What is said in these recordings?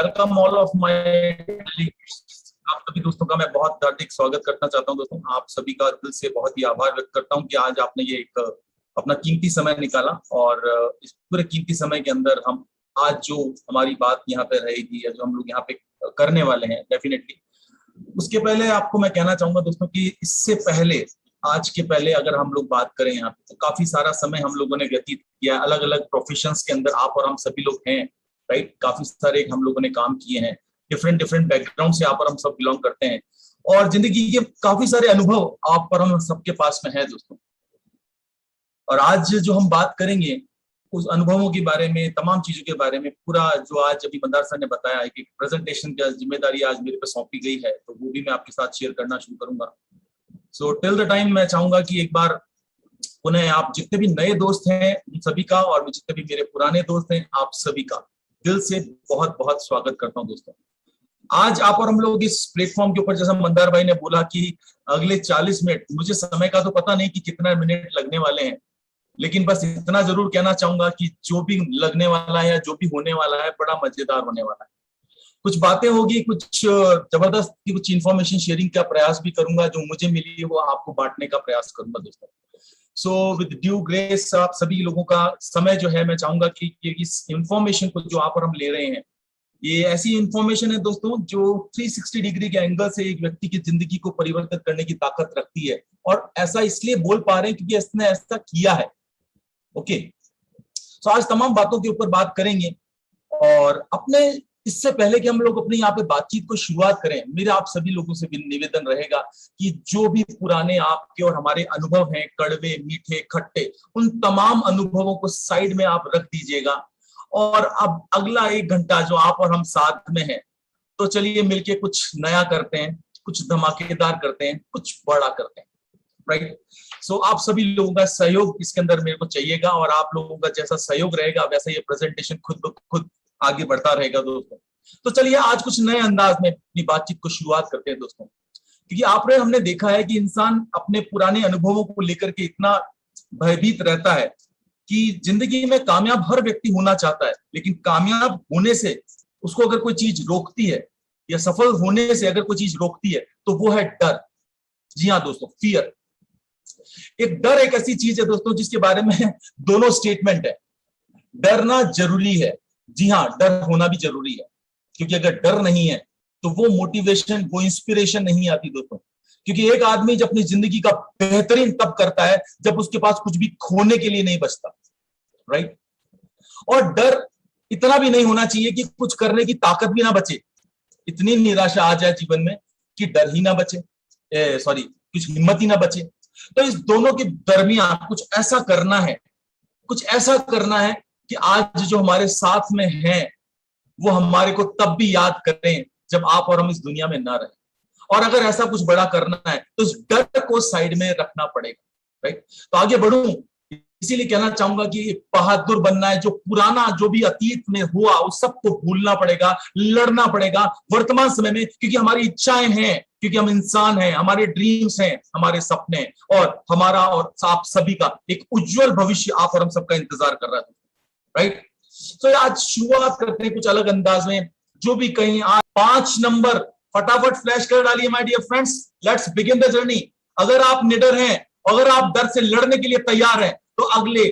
Welcome all of my आप सभी दोस्तों का मैं बहुत हार्दिक स्वागत करना चाहता हूं। दोस्तों, आप सभी का दिल से बहुत ही आभार व्यक्त करता हूं कि आज आपने ये एक अपना कीमती समय निकाला और इस पूरे कीमती समय के अंदर हम आज जो हमारी बात यहाँ पे रहेगी या जो हम लोग यहाँ पे करने वाले हैं डेफिनेटली, उसके पहले आपको मैं कहना चाहूंगा दोस्तों कि इससे पहले, आज के पहले अगर हम लोग बात करें यहाँ पे, तो काफी सारा समय हम लोगों ने व्यतीत किया, अलग अलग प्रोफेशंस के अंदर आप और हम सभी लोग हैं, राइट। काफी सारे हम लोगों ने काम किए हैं, डिफरेंट डिफरेंट बैकग्राउंड से आप और हम सब बिलोंग करते हैं और जिंदगी के काफी सारे अनुभव आप और हम सबके पास में है दोस्तों। और आज जो हम बात करेंगे उस अनुभवों के बारे में, तमाम चीजों के बारे में, पूरा जो आज अभी मंदार सर ने बताया है कि प्रेजेंटेशन की जिम्मेदारी आज मेरे पे सौंपी गई है, तो वो भी मैं आपके साथ शेयर करना शुरू करूंगा। सो टिल द टाइम मैं चाहूंगा कि एक बार पुनः आप जितने भी नए दोस्त हैं उन सभी का, और जितने भी मेरे पुराने दोस्त हैं आप सभी का दिल से बहुत बहुत स्वागत करता हूं दोस्तों। आज आप और हम लोग इस प्लेटफॉर्म के ऊपर, जैसा मंदार भाई ने बोला कि अगले 40 मिनट, मुझे समय का तो पता नहीं कि कितना मिनट लगने वाले हैं, लेकिन बस इतना जरूर कहना चाहूंगा कि जो भी लगने वाला है या जो भी होने वाला है बड़ा मजेदार होने वाला है। कुछ बातें होगी, कुछ जबरदस्त की कुछ इंफॉर्मेशन शेयरिंग का प्रयास भी करूंगा, जो मुझे मिली वो आपको बांटने का प्रयास करूंगा दोस्तों। सो विद ड्यू ग्रेस आप सभी लोगों का समय जो है, मैं चाहूंगा कि इस इंफॉर्मेशन को जो आप और हम ले रहे हैं, ये ऐसी इंफॉर्मेशन है दोस्तों जो 360 डिग्री के एंगल से एक व्यक्ति की जिंदगी को परिवर्तित करने की ताकत रखती है। और ऐसा इसलिए बोल पा रहे हैं क्योंकि इसने ऐसा किया है। ओके, तो आज तमाम बातों के ऊपर बात करेंगे। और अपने इससे पहले कि हम लोग अपने यहाँ पे बातचीत को शुरुआत करें, मेरा आप सभी लोगों से भी निवेदन रहेगा कि जो भी पुराने आपके और हमारे अनुभव हैं, कड़वे मीठे खट्टे, उन तमाम अनुभवों को साइड में आप रख दीजिएगा। और अब अगला 1 घंटा जो आप और हम साथ में हैं, तो चलिए मिलके कुछ नया करते हैं, कुछ धमाकेदार करते हैं, कुछ बड़ा करते हैं, राइट। सो आप सभी लोगों का सहयोग इसके अंदर मेरे को चाहिएगा, और आप लोगों का जैसा सहयोग रहेगा वैसा ये प्रेजेंटेशन खुद ब खुद आगे बढ़ता रहेगा दोस्तों। तो चलिए आज कुछ नए अंदाज में अपनी बातचीत को शुरुआत करते हैं दोस्तों, क्योंकि आपने हमने देखा है कि इंसान अपने पुराने अनुभवों को लेकर के इतना भयभीत रहता है कि जिंदगी में कामयाब हर व्यक्ति होना चाहता है, लेकिन कामयाब होने से उसको अगर कोई चीज रोकती है, या सफल होने से अगर कोई चीज रोकती है, तो वो है डर। जी हाँ दोस्तों, फियर। एक डर एक ऐसी चीज है दोस्तों जिसके बारे में दोनों स्टेटमेंट है। डरना जरूरी है, जी हाँ, डर होना भी जरूरी है, क्योंकि अगर डर नहीं है तो वो मोटिवेशन, वो इंस्पिरेशन नहीं आती दोस्तों। क्योंकि एक आदमी जब अपनी जिंदगी का बेहतरीन तब करता है जब उसके पास कुछ भी खोने के लिए नहीं बचता, राइट। और डर इतना भी नहीं होना चाहिए कि कुछ करने की ताकत भी ना बचे, इतनी निराशा आ जाए जीवन में कि डर ही ना बचे, सॉरी, कुछ हिम्मत ही ना बचे। तो इस दोनों के दरमियान कुछ ऐसा करना है, कुछ ऐसा करना है कि आज जो हमारे साथ में हैं वो हमारे को तब भी याद करें जब आप और हम इस दुनिया में ना रहें। और अगर ऐसा कुछ बड़ा करना है तो उस डर को साइड में रखना पड़ेगा, राइट। तो आगे बढ़ूं, इसीलिए कहना चाहूंगा कि बहादुर बनना है, जो पुराना जो भी अतीत में हुआ उस सबको भूलना पड़ेगा, लड़ना पड़ेगा वर्तमान समय में, क्योंकि हमारी इच्छाएं हैं, क्योंकि हम इंसान हैं, हमारे ड्रीम्स हैं, हमारे सपने, और हमारा और आप सभी का एक उज्जवल भविष्य आप और हम सबका इंतजार कर रहा है, राइट। तो आज शुरुआत करते हैं कुछ अलग अंदाज में। जो भी कहीं आज 5 नंबर फटाफट फ्लैश कर डालिए my dear friends, let's begin the journey. अगर आप निडर हैं, अगर आप डर से लड़ने के लिए तैयार हैं, तो अगले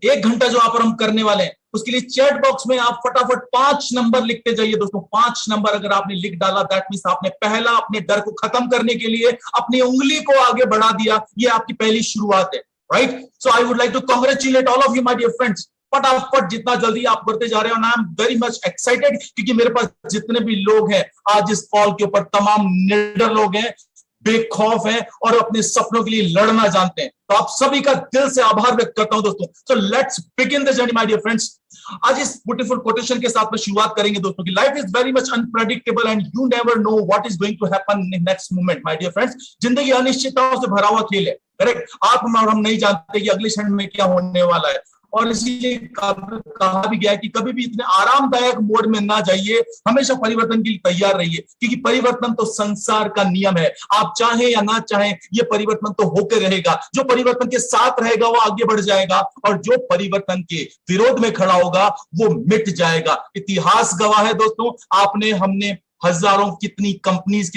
1 घंटा जो आप और हम करने वाले हैं, उसके लिए चैट बॉक्स में आप फटाफट 5 नंबर लिखते जाइए दोस्तों। 5 नंबर अगर आपने लिख डाला, दैट मींस आपने पहला अपने डर को खत्म करने के लिए अपनी उंगली को आगे बढ़ा दिया। ये आपकी पहली शुरुआत है, right. So I would like to congratulate all of you my dear friends. फटाफट जितना जल्दी आप करते जा रहे हो, I am very much excited, क्योंकि मेरे पास जितने भी लोग हैं आज इस कॉल के ऊपर, तमाम निडर लोग हैं, बेखौफ हैं और अपने सपनों के लिए लड़ना जानते हैं। तो आप सभी का दिल से आभार व्यक्त करता हूं दोस्तों। So let's begin the journey my dear friends. आज इस ब्यूटीफुल कोटेशन के साथ में शुरुआत करेंगे दोस्तों कि life is very much unpredictable and you never know what is going to happen in next moment my dear friends. जिंदगी अनिश्चितताओं से भरा हुआ खेल है, करेक्ट। आप और हम नहीं जानते कि अगले क्षण में क्या होने वाला है, और इसीलिए कहा भी गया है कि कभी भी इतने आरामदायक मोड में ना जाइए, हमेशा परिवर्तन के लिए तैयार रहिए, क्योंकि परिवर्तन तो संसार का नियम है। आप चाहें या ना चाहें, ये परिवर्तन तो होकर रहेगा। जो परिवर्तन के साथ रहेगा वो आगे बढ़ जाएगा, और जो परिवर्तन के विरोध में खड़ा होगा वो मिट जाएगा। इतिहास गवाह है दोस्तों, आपने हमने हजारों कितनी कंपनीज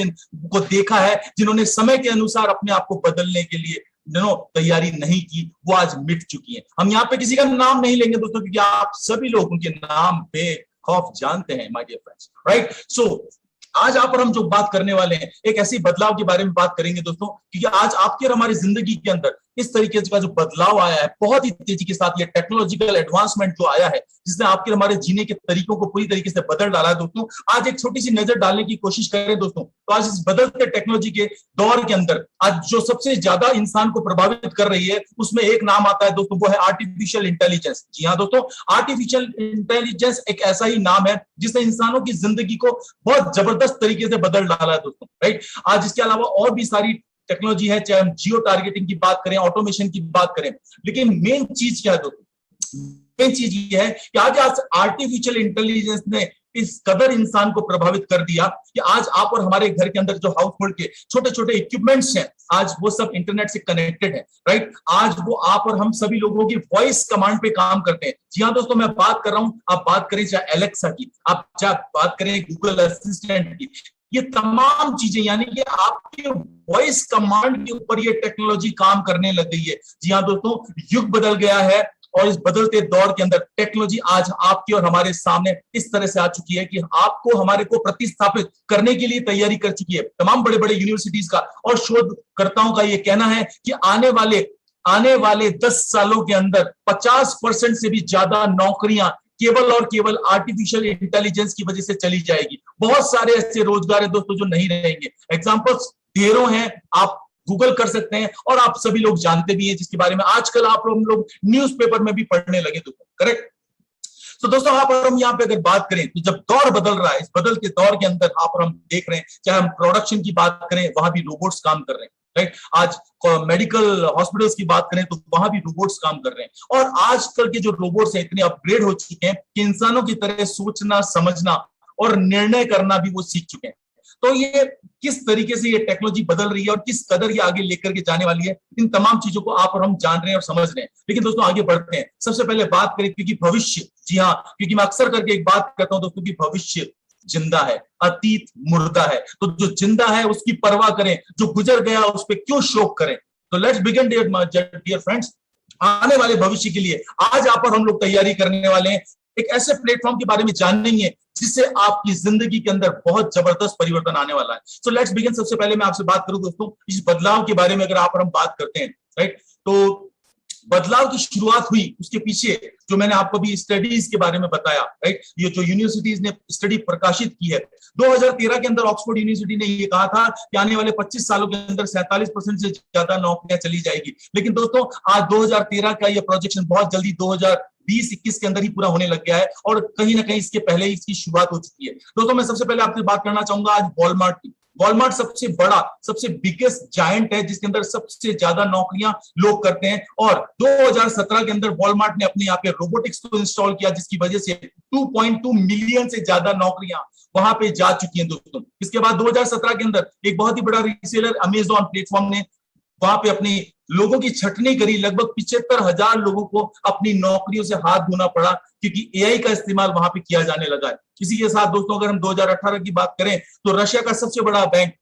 को देखा है जिन्होंने समय के अनुसार अपने आप को बदलने के लिए तैयारी नहीं की, वो आज मिट चुकी है। हम यहाँ पे किसी का नाम नहीं लेंगे दोस्तों, क्योंकि आप सभी लोग उनके नाम पे खौफ जानते हैं माय डियर फ्रेंड्स, राइट। सो आज आप और हम जो बात करने वाले हैं, एक ऐसी बदलाव के बारे में बात करेंगे दोस्तों, क्योंकि आज आपकी और हमारी जिंदगी के अंदर इस तरीके का जो बदलाव आया है, बहुत ही तेजी के साथ, ये टेक्नोलॉजिकल एडवांसमेंट जो आया है, जिसने आपके हमारे जीने के तरीकों को पूरी तरीके से बदल डाला है दोस्तों। आज एक छोटी सी नजर डालने की कोशिश करें दोस्तों, तो आज इस बदलते टेक्नोलॉजी के दौर के अंदर आज जो सबसे ज्यादा इंसान को प्रभावित कर रही है, उसमें एक नाम आता है दोस्तों, वो है आर्टिफिशियल इंटेलिजेंस। जी हाँ दोस्तों, आर्टिफिशियल इंटेलिजेंस एक ऐसा ही नाम है जिसने इंसानों की जिंदगी को बहुत जबरदस्त तरीके से बदल डाला है दोस्तों, राइट। आज इसके अलावा और भी सारी टेक्नोलॉजी है, चाहे हम जियो टारगेटिंग की बात करें, ऑटोमेशन की बात करें, लेकिन मेन चीज क्या है दोस्तों? मेन चीज ये है कि आज आर्टिफिशियल इंटेलिजेंस ने इस कदर इंसान को प्रभावित कर दिया कि आज आप और हमारे घर के अंदर जो हाउस होल्ड के छोटे छोटे इक्विपमेंट्स हैं, आज वो सब इंटरनेट से कनेक्टेड है, राइट। आज वो आप और हम सभी लोगों की वॉइस कमांड पे काम करते हैं। जी हाँ दोस्तों, मैं बात कर रहा हूं, आप बात करें चाहे एलेक्सा की, आप चाहे बात करें गूगल असिस्टेंट की, ये तमाम चीजें, यानी कि आपके वॉइस कमांड के ऊपर ये टेक्नोलॉजी काम करने लग गई है। जी हाँ दोस्तों, युग बदल गया है, और इस बदलते दौर के अंदर टेक्नोलॉजी आज आपके और हमारे सामने इस तरह से आ चुकी है कि आपको हमारे को प्रतिस्थापित करने के लिए तैयारी कर चुकी है। तमाम बड़े बड़े यूनिवर्सिटीज का और शोधकर्ताओं का ये कहना है कि आने वाले 10 सालों के अंदर 50% से भी ज्यादा नौकरियां केवल और केवल आर्टिफिशियल इंटेलिजेंस की वजह से चली जाएगी। बहुत सारे ऐसे रोजगार है दोस्तों जो नहीं रहेंगे। एग्जांपल्स ढेरों हैं, आप गूगल कर सकते हैं, और आप सभी लोग जानते भी हैं, जिसके बारे में आजकल हम लोग न्यूज़पेपर में भी पढ़ने लगे दोस्तों, करेक्ट। तो दोस्तों, आप और हम यहाँ पे अगर बात करें, तो जब दौर बदल रहा है, इस बदलते दौर के अंदर आप और हम देख रहे हैं, चाहे हम प्रोडक्शन की बात करें, वहां भी रोबोट्स काम कर रहे हैं, राइट। आज मेडिकल हॉस्पिटल्स की बात करें तो वहां भी रोबोट्स काम कर रहे हैं, और आजकल के जो रोबोट्स हैं इतने अपग्रेड हो चुके हैं कि इंसानों की तरह सोचना, समझना और निर्णय करना भी वो सीख चुके हैं। तो ये किस तरीके से ये टेक्नोलॉजी बदल रही है और किस कदर ये आगे लेकर के जाने वाली है, इन तमाम चीजों को आप और हम जान रहे हैं और समझ रहे हैं। लेकिन दोस्तों, आगे बढ़ते हैं। सबसे पहले बात करें, क्योंकि भविष्य, जी हाँ, क्योंकि मैं अक्सर करके एक बात कहता हूं दोस्तों कि भविष्य जिंदा है, अतीत मुर्दा है। तो जो जिंदा है उसकी परवाह करें, जो गुजर गया उस पर क्यों शोक करें। तो लेट्स बिगिन डियर फ्रेंड्स। आने वाले भविष्य के लिए आज आप और हम लोग तैयारी करने वाले हैं, एक ऐसे प्लेटफॉर्म के बारे में जानेंगे जिससे आपकी जिंदगी के अंदर बहुत जबरदस्त परिवर्तन आने वाला है। सो लेट्स बिगिन। सबसे पहले मैं आपसे बात करूं दोस्तों, इस बदलाव के बारे में अगर आप और हम बात करते हैं, राइट, तो बदलाव की शुरुआत हुई, उसके पीछे जो मैंने आपको भी स्टडीज के बारे में बताया, राइट, ये जो यूनिवर्सिटीज ने स्टडी प्रकाशित की है, 2013 के अंदर ऑक्सफोर्ड यूनिवर्सिटी ने ये कहा था कि आने वाले 25 सालों के अंदर 47% से ज्यादा नौकरियां चली जाएगी। लेकिन दोस्तों, आज 2013 का ये प्रोजेक्शन बहुत जल्दी 2020-21 के अंदर ही पूरा होने लग गया है, और कहीं ना कहीं इसके पहले ही इसकी शुरुआत हो चुकी है। दोस्तों, मैं सबसे पहले आपसे बात करना चाहूंगा आज वॉलमार्ट की। वॉलमार्ट सबसे बड़ा, सबसे बिगेस्ट जायंट है, जिसके अंदर सबसे ज्यादा नौकरियां लोग करते हैं, और 2017 के अंदर वॉलमार्ट ने अपने यहाँ पे रोबोटिक्स को इंस्टॉल किया, जिसकी वजह से 2.2 मिलियन से ज्यादा नौकरियां वहां पे जा चुकी हैं दोस्तों। इसके बाद 2017 के अंदर एक बहुत ही बड़ा रीसेलर अमेजॉन प्लेटफॉर्म ने वहां पे अपनी लोगों की छटनी करी। लगभग 75,000 लोगों को अपनी नौकरियों से हाथ धोना पड़ा, क्योंकि एआई का इस्तेमाल वहां पे किया जाने लगा है। इसी के साथ दोस्तों, अगर हम 2018 की बात करें तो रशिया का सबसे बड़ा बैंक,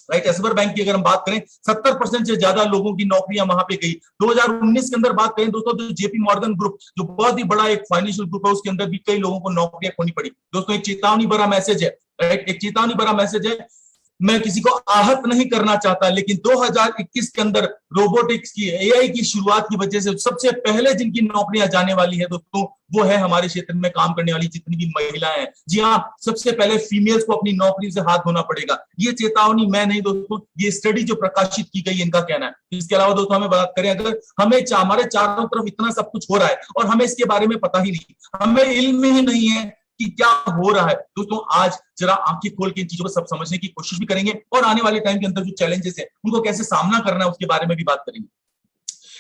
राइट, एसबर बैंक की अगर हम बात करें, 70% से ज्यादा लोगों की नौकरियां वहां पे गई। 2019 के अंदर बात करें दोस्तों, तो जेपी मॉर्गन ग्रुप, जो बहुत ही बड़ा एक फाइनेंशियल ग्रुप है, उसके अंदर भी कई लोगों को नौकरियां खोनी पड़ी। दोस्तों, एक चेतावनी भरा मैसेज है, राइट, एक चेतावनी भरा मैसेज है। मैं किसी को आहत नहीं करना चाहता, लेकिन 2021 के अंदर रोबोटिक्स की, एआई की शुरुआत की वजह से सबसे पहले जिनकी नौकरियां जाने वाली है दोस्तों, वो है हमारे क्षेत्र में काम करने वाली जितनी भी महिलाएं हैं। जी हाँ, सबसे पहले फीमेल्स को अपनी नौकरी से हाथ धोना पड़ेगा। ये चेतावनी मैं नहीं दोस्तों, ये स्टडी जो प्रकाशित की गई इनका कहना है। इसके अलावा दोस्तों, हमें बात करें, अगर हमें हमारे चारों तरफ इतना सब कुछ हो रहा है और हमें इसके बारे में पता ही नहीं, हमें इल्म ही नहीं है कि क्या हो रहा है दोस्तों, आज जरा आंखें खोल के इन चीजों को सब समझने की कोशिश भी करेंगे, और आने वाले टाइम के अंदर जो चैलेंजेस है उनको कैसे सामना करना है उसके बारे में भी बात करेंगे।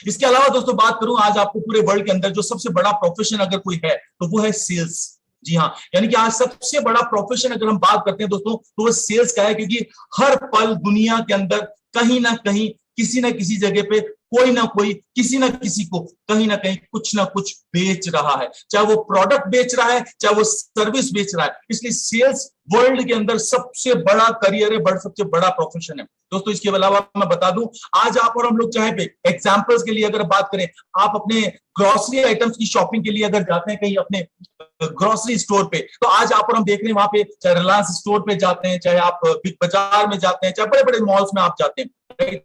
इसके अलावा दोस्तों बात करूं आज आपको पूरे वर्ल्ड के अंदर जो सबसे बड़ा प्रोफेशन अगर कोई है तो वो है सेल्स। जी हाँ, यानी कि आज सबसे बड़ा प्रोफेशन अगर हम बात करते हैं दोस्तों तो वो सेल्स का है, क्योंकि हर पल दुनिया के अंदर कहीं ना कहीं किसी ना किसी जगह पे कोई ना कोई किसी ना किसी को कहीं ना कहीं कुछ ना कुछ बेच रहा है, चाहे वो प्रोडक्ट बेच रहा है चाहे वो सर्विस बेच रहा है। इसलिए सेल्स वर्ल्ड के अंदर सबसे बड़ा करियर है, सबसे बड़ा प्रोफेशन है दोस्तों। इसके अलावा मैं बता दूं आज आप और हम लोग चाहे पे एग्जांपल्स के लिए अगर बात करें, आप अपने ग्रोसरी आइटम्स की शॉपिंग के लिए अगर जाते हैं कहीं अपने ग्रोसरी स्टोर पे, तो आज आप और हम देख रहे हैं वहां पे चाहे रिलायंस स्टोर पे जाते हैं, चाहे आप बिग बाजार में जाते हैं, चाहे बड़े बड़े मॉल्स में आप जाते हैं,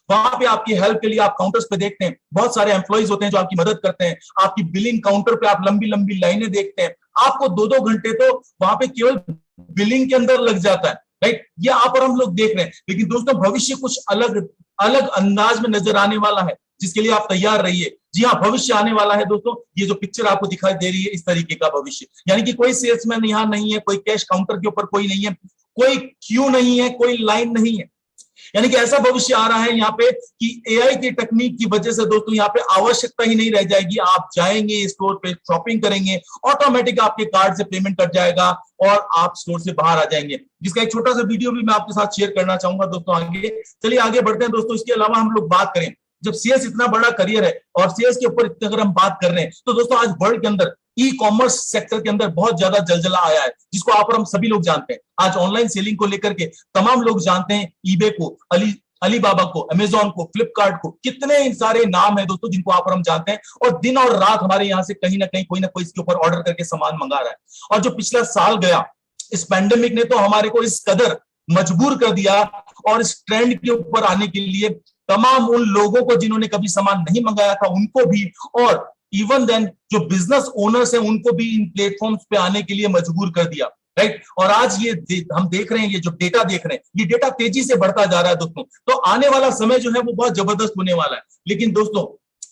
वहां पे आपकी हेल्प के लिए आप काउंटर्स पे देखते हैं बहुत सारे एम्प्लॉइज होते हैं जो आपकी मदद करते हैं। आपकी बिलिंग काउंटर पे आप लंबी लंबी लाइनें देखते हैं, आपको 2-2 घंटे तो वहां पे केवल बिलिंग के अंदर लग जाता है, राइट। ये आप और हम लोग देख रहे हैं, लेकिन दोस्तों भविष्य कुछ अलग अलग अंदाज में नजर आने वाला है, जिसके लिए आप तैयार रहिए। जी हाँ, भविष्य आने वाला है दोस्तों। ये जो पिक्चर आपको दिखाई दे रही है इस तरीके का भविष्य, यानी कि कोई सेल्समैन यहाँ नहीं है, कोई कैश काउंटर के ऊपर कोई नहीं है, कोई क्यू नहीं है, कोई लाइन नहीं है। यानी कि ऐसा भविष्य आ रहा है यहाँ पे कि एआई की टेक्निक की वजह से दोस्तों यहाँ पे आवश्यकता ही नहीं रह जाएगी। आप जाएंगे स्टोर पे शॉपिंग करेंगे, ऑटोमेटिक आपके कार्ड से पेमेंट कट जाएगा और आप स्टोर से बाहर आ जाएंगे, जिसका एक छोटा सा वीडियो भी मैं आपके साथ शेयर करना चाहूंगा दोस्तों आगे। चलिए आगे बढ़ते हैं दोस्तों। इसके अलावा हम लोग बात करें, जब सेल्स इतना बड़ा करियर है और सेल्स के ऊपर अगर हम बात कर रहे हैं तो दोस्तों आज वर्ल्ड के अंदर ई कॉमर्स सेक्टर के अंदर बहुत ज्यादा जलजला आया है, जिसको आप और हम सभी लोग जानते हैं। आज ऑनलाइन सेलिंग को लेकर के तमाम लोग जानते हैं, ईबे को, अलीबाबा को, अमेजॉन को, फ्लिपकार्ट को, कितने सारे नाम है दोस्तों जिनको आप और हम जानते हैं, और दिन और रात हमारे यहाँ से कहीं ना कहीं कोई ना कोई इसके ऊपर ऑर्डर करके सामान मंगा रहा है। और जो पिछला साल गया इस पैंडेमिक ने तो हमारे को इस कदर मजबूर कर दिया और इस ट्रेंड के ऊपर आने के लिए तमाम उन लोगों को जिन्होंने कभी सामान नहीं मंगाया था उनको भी, और इवन देन जो बिजनेस ओनर्स हैं उनको भी इन प्लेटफॉर्म्स पे आने के लिए मजबूर कर दिया, राइट। और आज ये हम देख रहे हैं, ये जो डेटा देख रहे हैं, ये डेटा तेजी से बढ़ता जा रहा है दोस्तों। तो आने वाला समय जो है वो बहुत जबरदस्त होने वाला है। लेकिन दोस्तों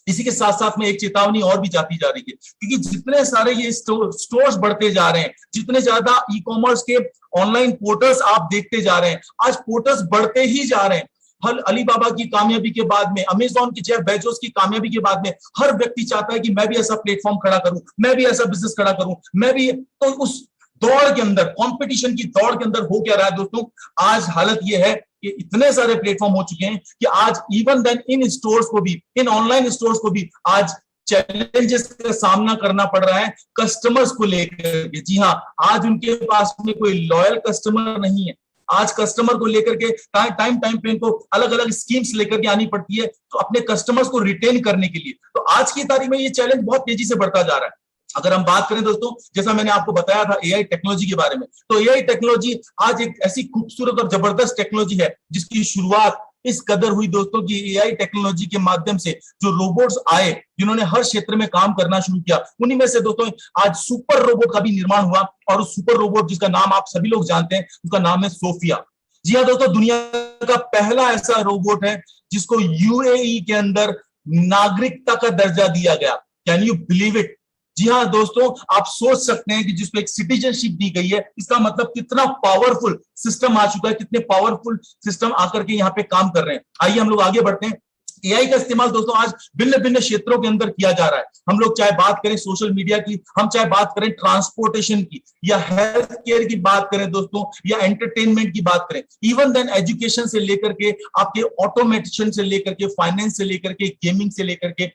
इसी के साथ साथ में एक चेतावनी और भी जाती जा रही है, क्योंकि जितने सारे ये स्टोर्स बढ़ते जा रहे हैं, जितने ज्यादा ई कॉमर्स के ऑनलाइन पोर्टल्स आप देखते जा रहे हैं, आज पोर्टल्स बढ़ते ही जा रहे हैं। अलीबाबा की कामयाबी के बाद में, अमेजॉन की, जेफ बेजोस की कामयाबी के बाद में हर व्यक्ति चाहता है कि मैं भी ऐसा प्लेटफॉर्म खड़ा करूं, मैं भी ऐसा बिजनेस खड़ा करूं, मैं भी। तो उस दौड़ के अंदर, कंपटीशन की दौड़ के अंदर हो क्या रहा है दोस्तों, आज हालत ये है कि इतने सारे प्लेटफॉर्म हो चुके हैं कि आज इवन देन इन स्टोर्स को भी, इन ऑनलाइन स्टोर्स को भी आज चैलेंजेस का सामना करना पड़ रहा है कस्टमर्स को लेकर के। जी हाँ, आज उनके पास में कोई लॉयल कस्टमर नहीं है। आज कस्टमर को लेकर के टाइम पे इनको अलग अलग स्कीम्स लेकर के आनी पड़ती है, तो अपने कस्टमर्स को रिटेन करने के लिए। तो आज की तारीख में ये चैलेंज बहुत तेजी से बढ़ता जा रहा है। अगर हम बात करें दोस्तों, जैसा मैंने आपको बताया था एआई टेक्नोलॉजी के बारे में, तो एआई टेक्नोलॉजी आज एक ऐसी खूबसूरत और जबरदस्त टेक्नोलॉजी है जिसकी शुरुआत इस कदर हुई दोस्तों कि एआई टेक्नोलॉजी के माध्यम से जो रोबोट्स आए, जिन्होंने हर क्षेत्र में काम करना शुरू किया, उन्हीं में से दोस्तों आज सुपर रोबोट का भी निर्माण हुआ। और उस सुपर रोबोट जिसका नाम आप सभी लोग जानते हैं, उसका नाम है सोफिया। जी हाँ दोस्तों, दुनिया का पहला ऐसा रोबोट है जिसको यूएई के अंदर नागरिकता का दर्जा दिया गया। Can you believe it? जी हाँ दोस्तों, आप सोच सकते हैं कि जिसको एक सिटीजनशिप दी गई है, इसका मतलब कितना पावरफुल सिस्टम आ चुका है, कितने पावरफुल सिस्टम आकर के यहाँ पे काम कर रहे हैं। आइए हम लोग आगे बढ़ते हैं। एआई का इस्तेमाल दोस्तों आज भिन्न भिन्न क्षेत्रों के अंदर किया जा रहा है। हम लोग चाहे बात करें सोशल मीडिया की, हम चाहे बात करें ट्रांसपोर्टेशन की, या हेल्थ केयर की बात करें दोस्तों, या एंटरटेनमेंट की बात करें, इवन देन एजुकेशन से लेकर के आपके ऑटोमेशन से लेकर के फाइनेंस से लेकर के गेमिंग से लेकर के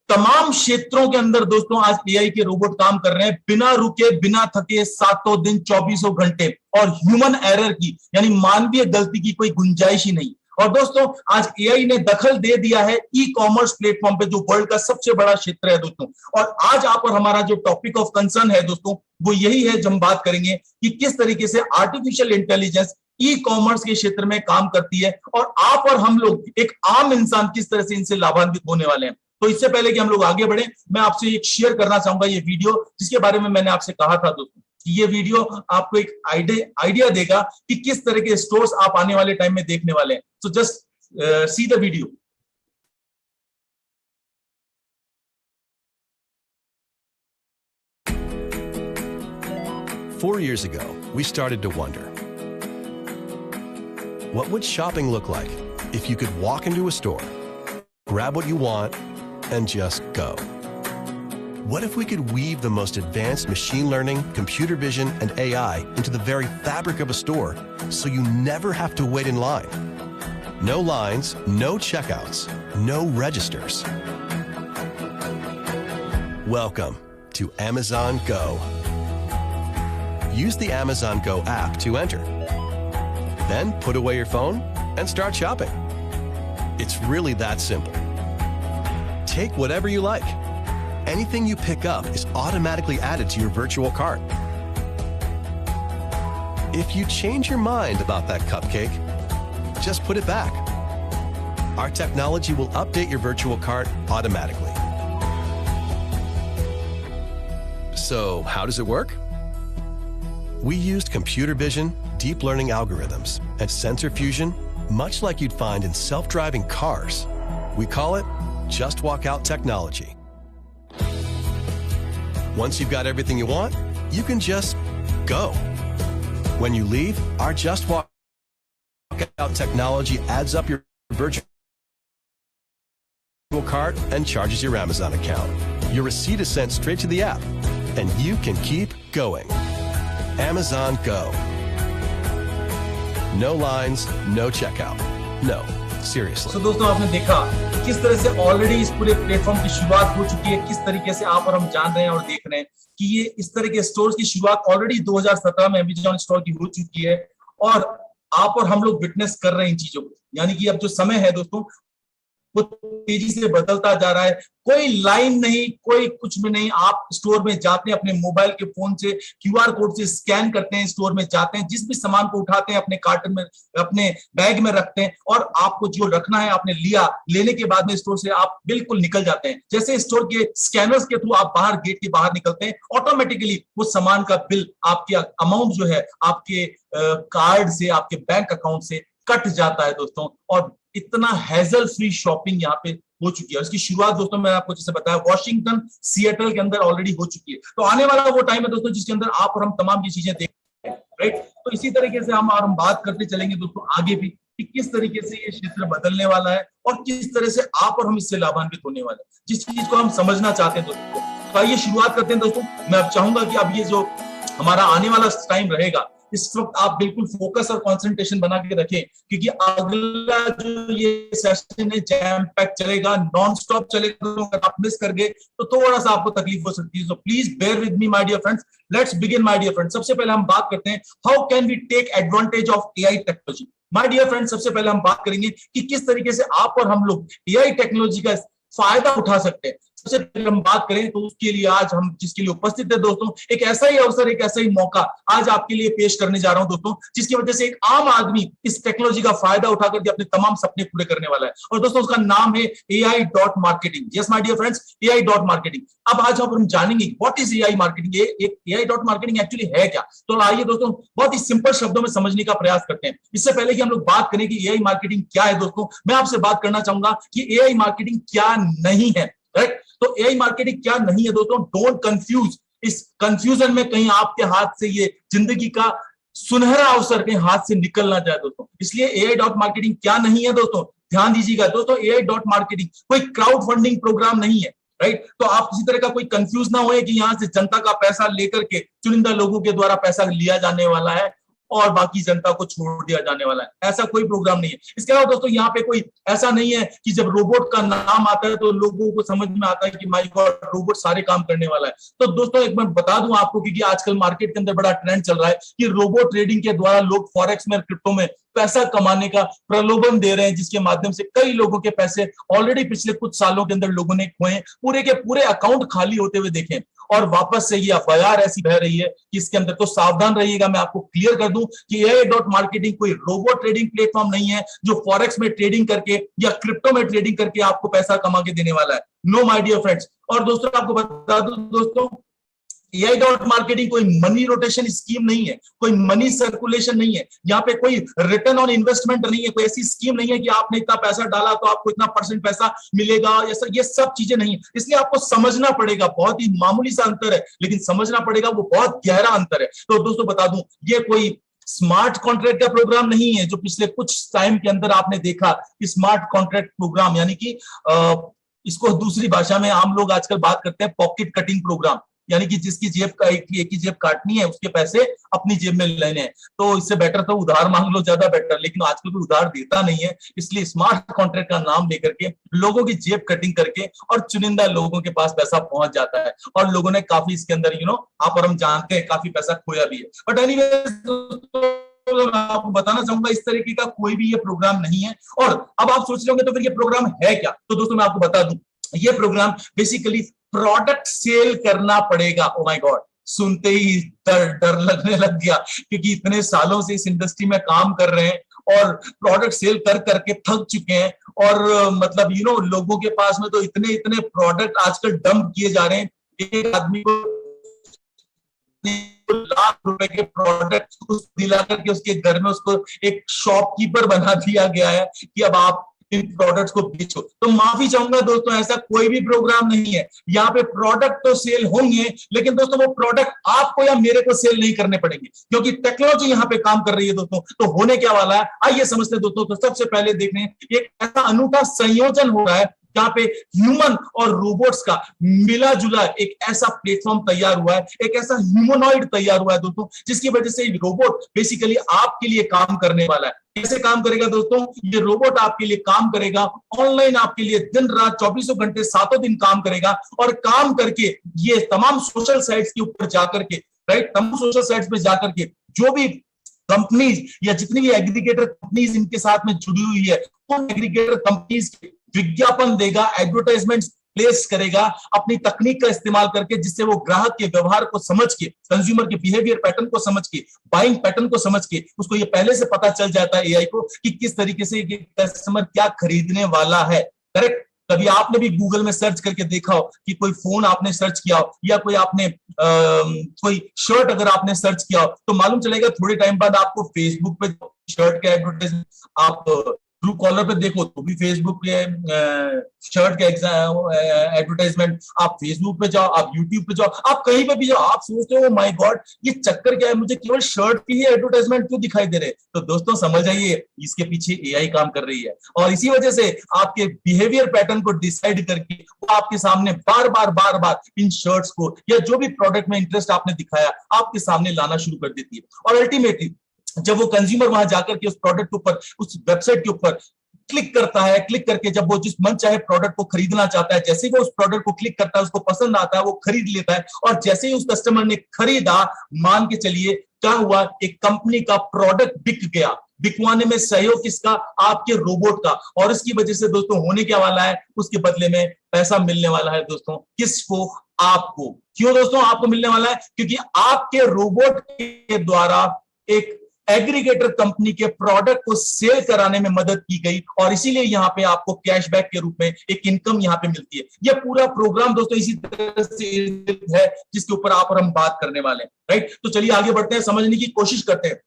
तमाम क्षेत्रों के अंदर दोस्तों आज एआई के रोबोट काम कर रहे हैं, बिना रुके, बिना थके, 7 दिन 24 घंटे, और ह्यूमन एरर की यानी मानवीय गलती की कोई गुंजाइश ही नहीं। और दोस्तों आज एआई ने दखल दे दिया है ई कॉमर्स प्लेटफॉर्म पे, जो वर्ल्ड का सबसे बड़ा क्षेत्र है दोस्तों। और आज आप और हमारा जो टॉपिक ऑफ कंसर्न है दोस्तों, वो यही है, जब हम बात करेंगे कि किस तरीके से आर्टिफिशियल इंटेलिजेंस ई कॉमर्स के क्षेत्र में काम करती है, और आप और हम लोग, एक आम इंसान, किस तरह से इनसे लाभान्वित होने वाले हैं। तो इससे पहले कि हम लोग आगे बढ़े, मैं आपसे एक शेयर करना चाहूंगा ये वीडियो, जिसके बारे में मैंने आपसे कहा था दोस्तों कि ये वीडियो आपको एक आइडिया देगा कि किस तरह के स्टोर्स आप आने वाले टाइम में देखने वाले हैं। So just see the video. Four years ago, we started to wonder, what would shopping look like if you could walk into a store, grab what you want, and just go. What if we could weave the most advanced machine learning, computer vision, and AI into the very fabric of a store so you never have to wait in line? No lines, no checkouts, no registers. Welcome to Amazon Go. Use the Amazon Go app to enter. Then put away your phone and start shopping. It's really that simple. Take whatever you like. Anything you pick up is automatically added to your virtual cart. If you change your mind about that cupcake, just put it back. Our technology will update your virtual cart automatically. So, how does it work? We used computer vision, deep learning algorithms, and sensor fusion, much like you'd find in self-driving cars. We call it Just Walk Out technology. Once you've got everything you want, you can just go. When you leave, our Just Walk Out technology adds up your virtual cart and charges your Amazon account. Your receipt is sent straight to the app, and you can keep going. Amazon Go. No lines, no checkout. No, seriously. So दोस्तों आपने देखा किस तरह से already इस पूरे platform की शुरुआत हो चुकी है, किस तरीके से आप और हम जान रहे हैं और देख रहे हैं कि ये इस तरह के स्टोर्स की शुरुआत ऑलरेडी 2017 में अमेज़न स्टोर की हो चुकी है और आप और हम लोग विटनेस कर रहे हैं इन चीजों को। यानी कि अब जो समय है दोस्तों वो तेजी से बदलता जा रहा है। कोई लाइन नहीं, कोई कुछ भी नहीं। आप स्टोर में जाते हैं, अपने मोबाइल के फोन से क्यूआर कोड से स्कैन करते हैं, स्टोर में जाते हैं, जिस भी सामान को उठाते हैं अपने कार्टन में, अपने बैग में रखते हैं और आपको जो रखना है आपने लिया, लेने के बाद में स्टोर से आप बिल्कुल निकल जाते हैं। जैसे स्टोर के स्कैनर्स के थ्रू आप बाहर गेट के बाहर निकलते हैं, ऑटोमेटिकली वो सामान का बिल, आपके अमाउंट जो है आपके कार्ड से, आपके बैंक अकाउंट से कट जाता है दोस्तों। और इतना हैजल फ्री शॉपिंग यहाँ पे हो चुकी है। इसकी शुरुआत दोस्तों मैं आपको जैसे बताया वॉशिंगटन, सिएटल के अंदर ऑलरेडी हो चुकी है। तो आने वाला वो टाइम है दोस्तों जिसके अंदर आप और हम तमाम ये चीजें देखेंगे, राइट। तो इसी तरीके से हम बात करते चलेंगे दोस्तों आगे भी कि किस तरीके से ये क्षेत्र बदलने वाला है और किस तरह से आप और हम इससे लाभान्वित होने वाले हैं, जिस चीज को हम समझना चाहते हैं दोस्तों। तो आइए शुरुआत करते हैं दोस्तों। मैं अब चाहूंगा कि अब ये जो हमारा आने वाला टाइम रहेगा, इस वक्त आप बिल्कुल फोकस और कंसंट्रेशन बना के रखें, क्योंकि अगला जो ये सेशन है जैम पैक चलेगा, नॉन स्टॉप चलेगा। अगर आप मिस कर गए तो थोड़ा सा आपको तकलीफ हो सकती है। So please bear with me my dear friends. Let's begin my dear friends. सबसे पहले हम बात करते हैं how can we take advantage of AI technology. My dear friends, सबसे पहले हम बात करेंगे कि किस तरीके से आप और हम लोग एआई टेक्नोलॉजी का फायदा उठा सकते हैं। सबसे पहले हम बात करें तो उसके लिए आज हम जिसके लिए उपस्थित है दोस्तों, एक ऐसा ही अवसर, एक ऐसा ही मौका आज आपके लिए पेश करने जा रहा हूं दोस्तों, जिसकी वजह से एक आम आदमी इस टेक्नोलॉजी का फायदा उठा करके अपने तमाम सपने पूरे करने वाला है। और दोस्तों उसका नाम है AI.marketing। Yes my dear friends, AI.marketing। अब आज हम जानेंगे what is AI marketing, AI.marketing actually है क्या। तो आइए दोस्तों बहुत ही सिंपल शब्दों में समझने का प्रयास करते हैं। इससे पहले कि हम लोग बात करें कि AI मार्केटिंग क्या है दोस्तों, मैं आपसे बात करना चाहूंगा कि AI मार्केटिंग क्या नहीं है, राइट। तो एआई मार्केटिंग क्या नहीं है दोस्तों, डोंट कंफ्यूज। इस कंफ्यूजन में कहीं आपके हाथ से ये जिंदगी का सुनहरा अवसर कहीं हाथ से निकल ना जाए दोस्तों। इसलिए AI.marketing क्या नहीं है दोस्तों, ध्यान दीजिएगा दोस्तों। AI.marketing कोई क्राउड फंडिंग प्रोग्राम नहीं है, राइट। तो आप किसी तरह का कोई कंफ्यूज ना होए कि यहां से जनता का पैसा लेकर के चुनिंदा लोगों के द्वारा पैसा लिया जाने वाला है और बाकी जनता को छोड़ दिया जाने वाला है। ऐसा कोई प्रोग्राम नहीं है। इसके अलावा दोस्तों यहाँ पे कोई ऐसा नहीं है कि जब रोबोट का नाम आता है तो लोगों को समझ में आता है कि माय गॉड रोबोट सारे काम करने वाला है। तो दोस्तों एक मैं बता दूं आपको, क्योंकि आजकल मार्केट के अंदर बड़ा ट्रेंड चल रहा है कि रोबोट ट्रेडिंग के द्वारा लोग फॉरेक्स में, क्रिप्टो में पैसा कमाने का प्रलोभन दे रहे हैं, जिसके माध्यम से कई लोगों के पैसे ऑलरेडी पिछले कुछ सालों के अंदर लोगों ने खोए, पूरे के पूरे अकाउंट खाली होते हुए देखे और वापस से ये एफआईआर ऐसी बह रही है कि इसके अंदर। तो सावधान रहिएगा। मैं आपको क्लियर कर दूं कि AI.marketing कोई रोबोट ट्रेडिंग प्लेटफॉर्म नहीं है जो फॉरेक्स में ट्रेडिंग करके या क्रिप्टो में ट्रेडिंग करके आपको पैसा कमा के देने वाला है। No my dear friends. और दोस्तों आपको बता दूं दोस्तों, AI.marketing कोई मनी रोटेशन स्कीम नहीं है, कोई मनी सर्कुलेशन नहीं है, यहाँ पे कोई रिटर्न ऑन इन्वेस्टमेंट नहीं है, कोई ऐसी स्कीम नहीं है कि आपने इतना पैसा डाला तो आपको इतना % पैसा मिलेगा, ये सब चीजें नहीं है। इसलिए आपको समझना पड़ेगा, बहुत ही मामूली सा अंतर है लेकिन समझना पड़ेगा, वो बहुत गहरा अंतर है। तो दोस्तों बता दूं, ये कोई स्मार्ट कॉन्ट्रैक्ट का प्रोग्राम नहीं है जो पिछले कुछ टाइम के अंदर आपने देखा कि स्मार्ट कॉन्ट्रैक्ट प्रोग्राम, यानी कि इसको दूसरी भाषा में आम लोग आजकल बात करते हैं पॉकेट कटिंग प्रोग्राम, यानी कि जिसकी जेब का एक ही जेब काटनी है, उसके पैसे अपनी जेब में लेने हैं। तो इससे बेटर तो उधार मांग लो, ज्यादा बेटर, लेकिन आजकल कोई उधार देता नहीं है, इसलिए स्मार्ट कॉन्ट्रैक्ट का नाम लेकर के लोगों की जेब कटिंग करके और चुनिंदा लोगों के पास पैसा पहुंच जाता है, और लोगों ने काफी इसके अंदर आप और हम जानते हैं काफी पैसा खोया भी है। बट एनीवे मैं आपको बताना चाहूंगा इस तरीके का कोई भी ये प्रोग्राम नहीं है। और अब आप सोच रहे होंगे तो फिर ये प्रोग्राम है क्या? तो दोस्तों मैं आपको बता दूं, ये प्रोग्राम बेसिकली प्रोडक्ट सेल करना पड़ेगा। ओ माय गॉड, सुनते ही डर लगने लग गया, क्योंकि इतने सालों से इस इंडस्ट्री में काम कर रहे हैं और प्रोडक्ट सेल कर करके थक चुके हैं, और मतलब लोगों के पास में तो इतने इतने प्रोडक्ट आजकल डंप किए जा रहे हैं। एक आदमी को लाख रुपए के प्रोडक्ट दिला करके उसके घर में उसको एक शॉपकीपर बना दिया गया है कि अब आप इन प्रोडक्ट्स को बेचो। तो माफी चाहूंगा दोस्तों, ऐसा कोई भी प्रोग्राम नहीं है। यहाँ पे प्रोडक्ट तो सेल होंगे, लेकिन दोस्तों वो प्रोडक्ट आपको या मेरे को सेल नहीं करने पड़ेंगे, क्योंकि टेक्नोलॉजी यहाँ पे काम कर रही है दोस्तों। तो होने क्या वाला है, आइए समझते हैं दोस्तों। तो सबसे पहले देखने एक ऐसा अनूठा संयोजन हो रहा है जहां पे ह्यूमन और रोबोट्स का मिला जुला एक ऐसा प्लेटफॉर्म तैयार हुआ है, एक ऐसा ह्यूमनॉइड तैयार हुआ है दोस्तों, जिसकी वजह से रोबोट बेसिकली आपके लिए काम करने वाला है। कैसे काम करेगा दोस्तों? ये रोबोट आपके लिए काम करेगा ऑनलाइन, आपके लिए दिन रात 24 घंटे 7 दिन काम करेगा, और काम करके ये तमाम सोशल साइट्स के ऊपर जाकर के, राइट, तमाम सोशल साइट्स पे जाकर के जो भी कंपनीज या जितनी भी एग्रीगेटर कंपनीज इनके साथ में जुड़ी हुई है, उन एग्रीगेटर कंपनीज के विज्ञापन देगा, एडवर्टाइजमेंट प्लेस करेगा अपनी तकनीक का इस्तेमाल करके, जिससे वो ग्राहक के व्यवहार को समझ के, कंज्यूमर के बिहेवियर पैटर्न को समझ के, बाइंग पैटर्न को समझ के, उसको ये पहले से पता चल जाता है एआई को कि किस तरीके से कस्टमर क्या खरीदने वाला है। करेक्ट? कभी आपने भी गूगल में सर्च करके देखा हो कि कोई फोन आपने सर्च किया हो, या कोई आपने कोई शर्ट अगर आपने सर्च किया हो, तो मालूम चलेगा थोड़े टाइम बाद आपको फेसबुक पे शर्ट का एडवर्टाइजमेंट, आप ट्रू कॉलर पे देखो तो भी फेसबुक पे शर्ट के एडवर्टाइजमेंट, आप फेसबुक पे जाओ, आप यूट्यूब पे जाओ, आप कहीं पे भी जाओ, आप सोचते हो माय गॉड ये चक्कर क्या है, मुझे केवल शर्ट की ही एडवर्टाइजमेंट क्यों दिखाई दे रहे? तो दोस्तों समझ जाइए, इसके पीछे एआई काम कर रही है, और इसी वजह से आपके बिहेवियर पैटर्न को डिसाइड करके वो आपके सामने बार बार इन शर्ट्स को या जो भी प्रोडक्ट में इंटरेस्ट आपने दिखाया आपके सामने लाना शुरू कर देती है। और अल्टीमेटली जब वो कंज्यूमर वहां जाकर के उस प्रोडक्ट के ऊपर, उस वेबसाइट के ऊपर क्लिक करता है, क्लिक करके जब वो जिस मन चाहे प्रोडक्ट को खरीदना चाहता है, जैसे ही वो उस प्रोडक्ट को क्लिक करता है, उसको पसंद आता है, वो खरीद लेता है, और जैसे ही उस कस्टमर ने खरीदा, मान के चलिए क्या हुआ, एक कंपनी का प्रोडक्ट बिक गया। बिकवाने में सहयोग किसका? आपके रोबोट का। और इसकी वजह से दोस्तों होने क्या वाला है, उसके बदले में पैसा मिलने वाला है दोस्तों। किसको? आपको। क्यों दोस्तों आपको मिलने वाला है? क्योंकि आपके रोबोट के द्वारा एक एग्रीगेटर कंपनी के प्रोडक्ट को सेल कराने में मदद की गई, और इसीलिए यहां पे आपको कैशबैक के रूप में एक इनकम यहां पे मिलती है। यह पूरा प्रोग्राम दोस्तों इसी तरह से है जिसके ऊपर आप और हम बात करने वाले हैं, राइट? तो चलिए आगे बढ़ते हैं, समझने की कोशिश करते हैं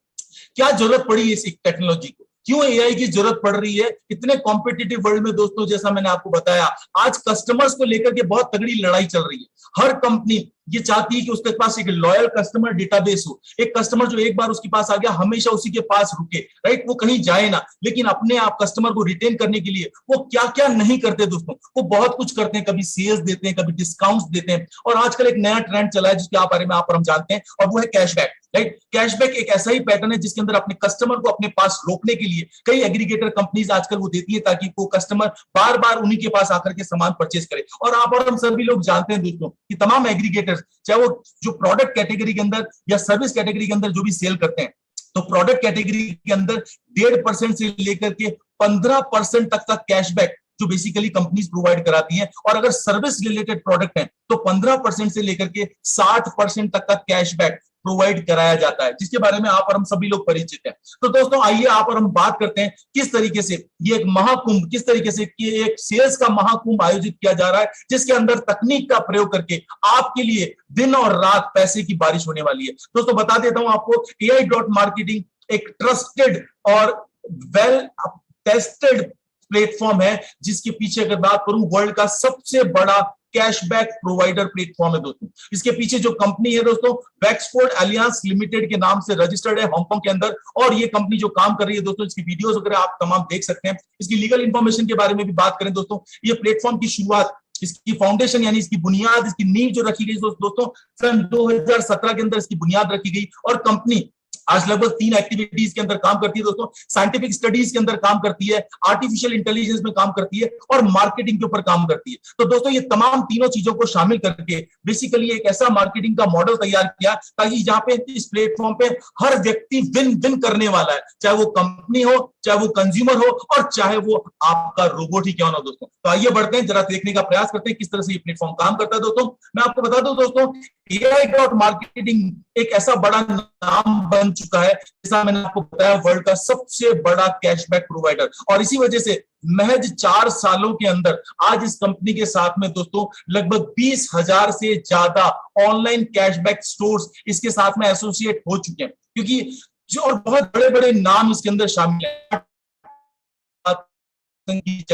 क्या जरूरत पड़ी इस टेक्नोलॉजी को, क्यों एआई की जरूरत पड़ रही है इतने कॉम्पिटिटिव वर्ल्ड में। दोस्तों जैसा मैंने आपको बताया, आज कस्टमर्स को लेकर के बहुत तगड़ी लड़ाई चल रही है। हर कंपनी ये चाहती है कि उसके पास एक लॉयल कस्टमर डेटाबेस हो, एक कस्टमर जो एक बार उसके पास आ गया हमेशा उसी के पास रुके, राइट, वो कहीं जाए ना। लेकिन अपने आप कस्टमर को रिटेन करने के लिए वो क्या क्या नहीं करते दोस्तों, वो बहुत कुछ करते हैं। कभी सेल्स देते हैं, कभी डिस्काउंट्स देते हैं, और आजकल एक नया ट्रेंड चला है जिसके बारे में आप और हम जानते हैं, और वो है कैशबैक, राइट। कैशबैक एक ऐसा ही पैटर्न है जिसके अंदर अपने कस्टमर को अपने पास रोकने के लिए कई एग्रीगेटर कंपनीज आजकल वो देती है, ताकि वो कस्टमर बार बार उन्हीं के पास आकर के सामान परचेज करे। और आप और हम सभी लोग जानते हैं दोस्तों कि तमाम एग्रीगेटर्स, चाहे वो जो प्रोडक्ट कैटेगरी के अंदर या सर्विस कैटेगरी के अंदर जो भी सेल करते हैं, तो प्रोडक्ट कैटेगरी के अंदर 1.5% से लेकर के 15% तक का कैशबैक जो बेसिकली कंपनीज प्रोवाइड कराती हैं, और अगर सर्विस रिलेटेड प्रोडक्ट है तो 15% से लेकर के 60% तक का कैशबैक प्रोवाइड कराया जाता है, जिसके बारे में आप और हम सभी लोग परिचित हैं। तो दोस्तों आइए आप और हम बात करते हैं किस तरीके से ये एक महाकुंभ, किस तरीके से ये एक सेल्स का महाकुंभ आयोजित किया जा रहा है, जिसके अंदर तकनीक का प्रयोग करके आपके लिए दिन और रात पैसे की बारिश होने वाली है। दोस्तों बता देता हूं आपको, AI.marketing एक ट्रस्टेड और वेल टेस्टेड प्लेटफॉर्म है, जिसके पीछे अगर बात करूं वर्ल्ड का सबसे बड़ा कैशबैक प्रोवाइडर प्लेटफॉर्म है दोस्तों। इसके पीछे जो कंपनी है दोस्तों, वैक्सफोर्ड एलियांस लिमिटेड के नाम से रजिस्टर्ड है हांगकांग के अंदर, और ये कंपनी जो काम कर रही है दोस्तों, इसकी वीडियोस वगैरह आप तमाम देख सकते हैं। इसकी लीगल इंफॉर्मेशन के बारे में भी बात करें दोस्तों, ये प्लेटफॉर्म की शुरुआत, इसकी फाउंडेशन यानी इसकी बुनियाद, इसकी नींव जो रखी गई दोस्तों सन 2017 के अंदर इसकी बुनियाद रखी गई, और कंपनी आज लगभग 3 एक्टिविटीज के अंदर काम करती है दोस्तों। साइंटिफिक स्टडीज के अंदर काम करती है, आर्टिफिशियल इंटेलिजेंस में काम करती है, और मार्केटिंग के ऊपर काम करती है। तो दोस्तों ये तमाम तीनों चीजों को शामिल करके बेसिकली एक ऐसा मार्केटिंग का मॉडल तैयार किया ताकि जहां पे इस प्लेटफॉर्म पे हर व्यक्ति विन विन करने वाला है, चाहे वो कंपनी हो, चाहे वो कंज्यूमर हो, और चाहे वो आपका रोबोट ही क्यों ना हो दोस्तों। तो आइए बढ़ते हैं, जरा देखने का प्रयास करते हैं किस तरह से ये प्लेटफॉर्म काम करता है दोस्तों। मैं आपको बता दूं दोस्तों, AI.marketing एक ऐसा बड़ा नाम बन चुका है, जैसा मैंने आपको बताया, वर्ल्ड का सबसे बड़ा कैशबैक प्रोवाइडर, और इसी वजह से महज 4 सालों के अंदर आज इस कंपनी के साथ में दोस्तों लगभग 20,000 से ज्यादा ऑनलाइन कैशबैक स्टोर्स इसके साथ में एसोसिएट हो चुके हैं, क्योंकि जो और बहुत बड़े बड़े नाम इसके अंदर शामिल है,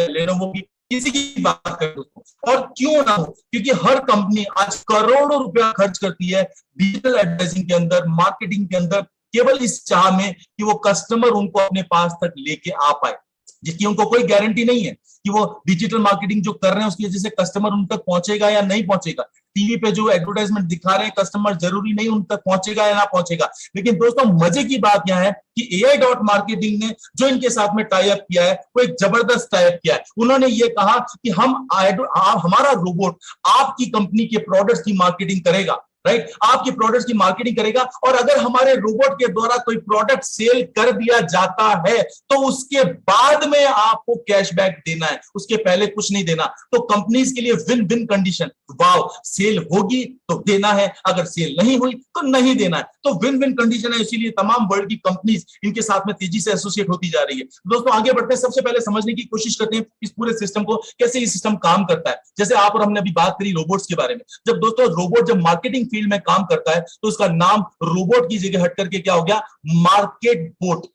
लेनोवो की, किसी की बात करें दोस्तों, और क्यों ना हो, क्योंकि हर कंपनी आज करोड़ों रुपया खर्च करती है डिजिटल एडवर्टाइजिंग के अंदर, मार्केटिंग के अंदर, केवल इस चाह में कि वो कस्टमर उनको अपने पास तक लेके आ पाए, जिसकी उनको कोई गारंटी नहीं है कि वो डिजिटल मार्केटिंग जो कर रहे हैं उसकी वजह से कस्टमर उन तक पहुंचेगा या नहीं पहुंचेगा। टीवी पे जो एडवर्टाइजमेंट दिखा रहे हैं कस्टमर, जरूरी नहीं उन तक पहुंचेगा या ना पहुंचेगा। लेकिन दोस्तों मजे की बात यह है कि AI.marketing ने जो इनके साथ में टाई अप किया है वो एक जबरदस्त टाई अप किया है। उन्होंने ये कहा कि हमारा रोबोट आपकी कंपनी के प्रोडक्ट्स की मार्केटिंग करेगा, राइट, आपके प्रोडक्ट्स की मार्केटिंग करेगा, और अगर हमारे रोबोट के द्वारा कोई प्रोडक्ट सेल कर दिया जाता है तो उसके बाद में आपको कैशबैक देना है, उसके पहले कुछ नहीं देना। तो कंपनीज के लिए विन विन कंडीशन, वाव, सेल होगी तो देना है, अगर सेल नहीं हुई तो नहीं देना है, तो विन विन कंडीशन है। इसीलिए तमाम वर्ल्ड की कंपनीज इनके साथ में तेजी से एसोसिएट होती जा रही है। दोस्तों आगे बढ़ते हैं, सबसे पहले समझने की कोशिश करते हैं इस पूरे सिस्टम को, कैसे ये सिस्टम काम करता है। जैसे आप और हमने अभी बात करी रोबोट्स के बारे में, जब दोस्तों रोबोट जब मार्केटिंग फील्ड में काम करता है तो उसका नाम रोबोट की जगह हट करके क्या हो गया, मार्केट बोट,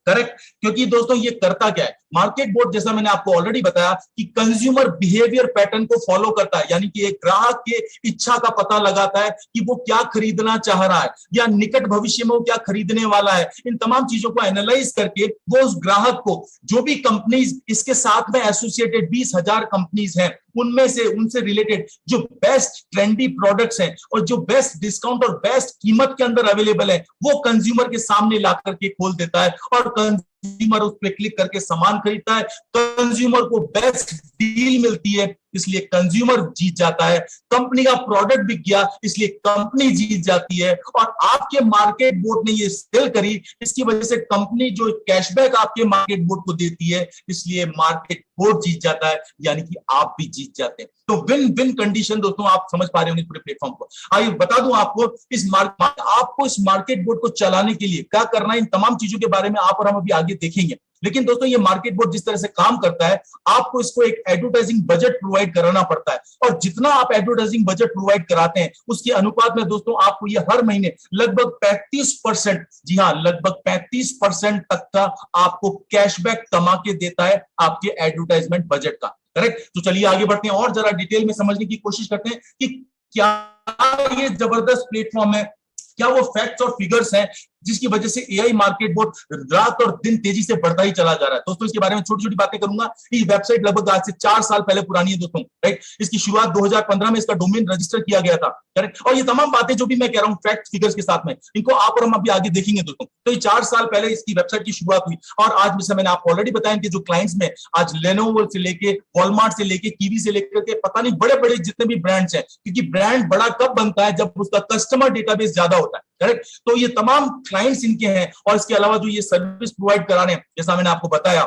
करेक्ट। क्योंकि दोस्तों ये करता क्या है, मार्केट बोर्ड जैसा मैंने आपको ऑलरेडी बताया कि कंज्यूमर बिहेवियर पैटर्न को फॉलो करता है, यानी कि एक ग्राहक के इच्छा का पता लगाता है कि वो क्या खरीदना चाह रहा है या निकट भविष्य में वो क्या खरीदने वाला है। इन तमाम चीजों को एनालाइज करके वो उस ग्राहक को, जो भी कंपनीज इसके साथ में एसोसिएटेड 20,000 कंपनीज हैं, उनमें से उनसे रिलेटेड जो बेस्ट ट्रेंडी प्रोडक्ट्स हैं और जो बेस्ट डिस्काउंट और बेस्ट कीमत के अंदर अवेलेबल है, वो कंज्यूमर के सामने ला करके खोल देता है, और कंज्यूमर उस पर क्लिक करके सामान खरीदता है। कंज्यूमर को बेस्ट डील मिलती है, इसलिए कंज्यूमर जीत जाता है। कंपनी का प्रोडक्ट बिक गया, इसलिए कंपनी जीत जाती है। और आपके मार्केट बोर्ड ने ये सेल करी, इसकी वजह से कंपनी जो कैशबैक आपके मार्केट बोर्ड को देती है, इसलिए मार्केट बोर्ड जीत जाता है, यानी कि आप भी जीत जाते हैं। तो विन विन कंडीशन दोस्तों, आप समझ पा रहे होंगे पूरे प्लेटफॉर्म को। आइए बता दूं आपको आपको इस मार्केट बोर्ड को चलाने के लिए क्या करना है, इन तमाम चीजों के बारे में आप और हम अभी आगे देखेंगे। लेकिन दोस्तों ये मार्केट बोर्ड जिस तरह से काम करता है, आपको इसको एक एडवर्टाइजिंग बजट प्रोवाइड कराना पड़ता है, और जितना आप एडवर्टाइजिंग बजट प्रोवाइड कराते हैं उसके अनुपात में दोस्तों आपको ये हर महीने लगभग 35%, जी हाँ लगभग 35% तक का आपको कैशबैक कमा के देता है आपके एडवर्टाइजमेंट बजट का, करेक्ट। तो चलिए आगे बढ़ते हैं और जरा डिटेल में समझने की कोशिश करते हैं कि क्या ये जबरदस्त प्लेटफॉर्म है, क्या वो फैक्ट्स और फिगर्स हैं जिसकी वजह से एआई मार्केट बोर्ड रात और दिन तेजी से बढ़ता ही चला जा रहा है। दोस्तों इसके बारे में छोटी छोटी बातें करूंगा। ये वेबसाइट लगभग आज से 4 साल पहले पुरानी है दोस्तों, राइट। इसकी शुरुआत 2015 में इसका डोमेन रजिस्टर किया गया था, करेक्ट। और ये तमाम बातें जो भी मैं कह रहा हूं फैक्ट फिगर्स के साथ में, इनको आप और हम अभी आगे देखेंगे दोस्तों। तो ये 4 साल पहले इसकी वेबसाइट की शुरुआत हुई, और आज जैसे मैंने आपको ऑलरेडी बताया कि जो क्लाइंट्स में आज लेनोवो से लेके वॉलमार्ट से लेके कीवी से लेकर के पता नहीं बड़े बड़े जितने भी ब्रांड्स हैं, क्योंकि ब्रांड बड़ा कब बनता है, जब उसका कस्टमर डेटाबेस ज्यादा होता है, करेक्ट। तो ये तमाम क्लाइंट्स इनके हैं, और इसके अलावा जो ये सर्विस प्रोवाइड करा रहे हैं, जैसा मैंने आपको बताया,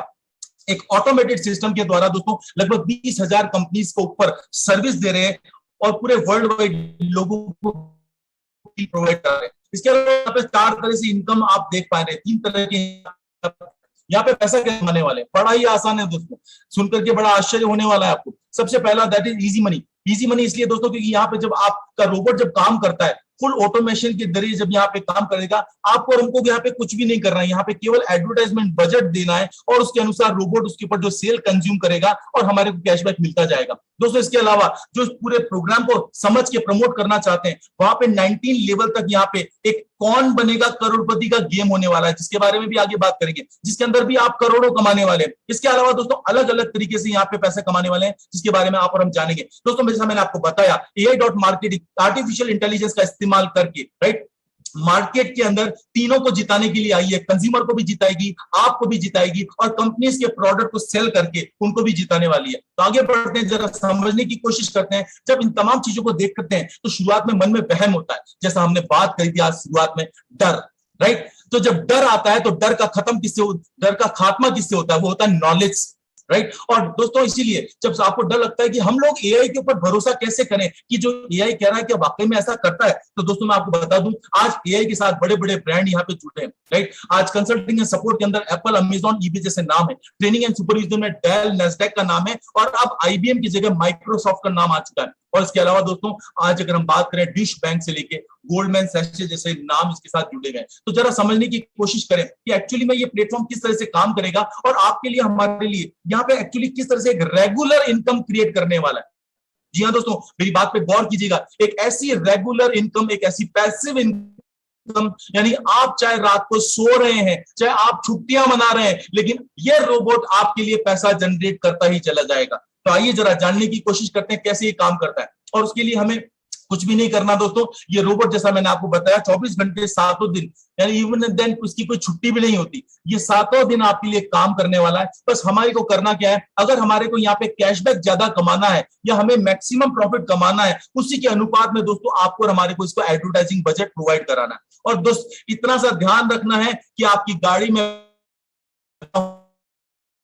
एक ऑटोमेटेड सिस्टम के द्वारा दोस्तों लगभग 20,000 कंपनीज को ऊपर सर्विस दे रहे हैं, और पूरे वर्ल्ड वाइड लोगों को प्रोवाइड कर रहे हैं। इसके अलावा यहाँ पे 4 तरह से इनकम आप देख पा रहे हैं, 3 तरह के यहाँ पे पैसा कैसे कमाने वाले, बड़ा ही आसान है दोस्तों, सुनकर के बड़ा आश्चर्य होने वाला है आपको। सबसे पहला that is easy money. Easy money इसलिए दोस्तों क्योंकि यहाँ पे जब आपका रोबोट जब काम करता है, फुल ऑटोमेशन के जरिए जब यहाँ पे काम करेगा, आपको और हमको यहाँ पे कुछ भी नहीं करना है, यहाँ पे केवल एडवर्टाइजमेंट बजट देना है और उसके अनुसार रोबोट उसके ऊपर जो सेल कंज्यूम करेगा और हमारे को कैशबैक मिलता जाएगा। दोस्तों इसके अलावा जो पूरे प्रोग्राम को समझ के प्रमोट करना चाहते हैं, वहां पे 19 लेवल तक यहाँ पे एक कौन बनेगा करोड़पति का गेम होने वाला है, जिसके बारे में भी आगे बात करेंगे, जिसके अंदर भी आप करोड़ों कमाने वाले हैं। इसके अलावा दोस्तों अलग अलग तरीके से यहाँ पे पैसे कमाने वाले हैं, जिसके बारे में आप और हम जानेंगे। दोस्तों जैसा मैंने आपको बताया, AI.marketing आर्टिफिशियल इंटेलिजेंस का इस्तेमाल करके, राइट, मार्केट के अंदर तीनों को जिताने के लिए आई है। कंज्यूमर को भी जिताएगी, आपको भी जिताएगी और कंपनीज के प्रोडक्ट को सेल करके उनको भी जिताने वाली है। तो आगे बढ़ते हैं, जरा समझने की कोशिश करते हैं। जब इन तमाम चीजों को देख करते हैं तो शुरुआत में मन में वहम होता है, जैसा हमने बात करी थी आज शुरुआत में, डर, राइट। तो जब डर आता है तो डर का डर का खात्मा किससे होता है? वो होता है नॉलेज से, राइट। और दोस्तों इसीलिए जब आपको डर लगता है कि हम लोग एआई के ऊपर भरोसा कैसे करें कि जो एआई कह रहा है कि वाकई में ऐसा करता है, तो दोस्तों मैं आपको बता दूं, आज एआई के साथ बड़े बड़े ब्रांड यहाँ पे जुटे हैं, राइट। आज कंसल्टिंग एंड सपोर्ट के अंदर एप्पल, अमेजॉन, ईबे जैसे नाम है। ट्रेनिंग एंड सुपरविजन में डेल, नेस्डैक का नाम है और अब आईबीएम की जगह माइक्रोसॉफ्ट का नाम आ चुका है। और इसके अलावा दोस्तों आज अगर हम बात करें, डिश बैंक से लेके गोल्डमैन सैक्स जैसे नाम इसके साथ जुड़े गए। तो जरा समझने की कोशिश करें कि एक्चुअली में ये प्लेटफॉर्म किस तरह से काम करेगा और आपके लिए, हमारे लिए यहाँ पे एक्चुअली किस तरह से एक रेगुलर इनकम क्रिएट करने वाला है। जी हाँ दोस्तों, मेरी बात पे गौर कीजिएगा। एक ऐसी रेगुलर इनकम, एक ऐसी पैसिव इनकम, यानी आप चाहे रात को सो रहे हैं, चाहे आप छुट्टियां मना रहे हैं, लेकिन ये रोबोट आपके लिए पैसा जनरेट करता ही चला जाएगा। तो आइए जरा जानने की कोशिश करते हैं कैसे ये काम करता है। और उसके लिए हमें कुछ भी नहीं करना दोस्तों। ये रोबोट जैसा मैंने आपको बताया 24 घंटे 7 दिन, यानी इवन देन उसकी कोई छुट्टी भी नहीं होती, ये 7 दिन आपके लिए काम करने वाला है। बस हमारे को करना क्या है, अगर हमारे को यहाँ पे कैशबैक ज्यादा कमाना है या हमें मैक्सिमम प्रॉफिट कमाना है, उसी के अनुपात में दोस्तों आपको और हमारे को इसको एडवर्टाइजिंग बजट प्रोवाइड कराना है। और दोस्त इतना सा ध्यान रखना है कि आपकी गाड़ी में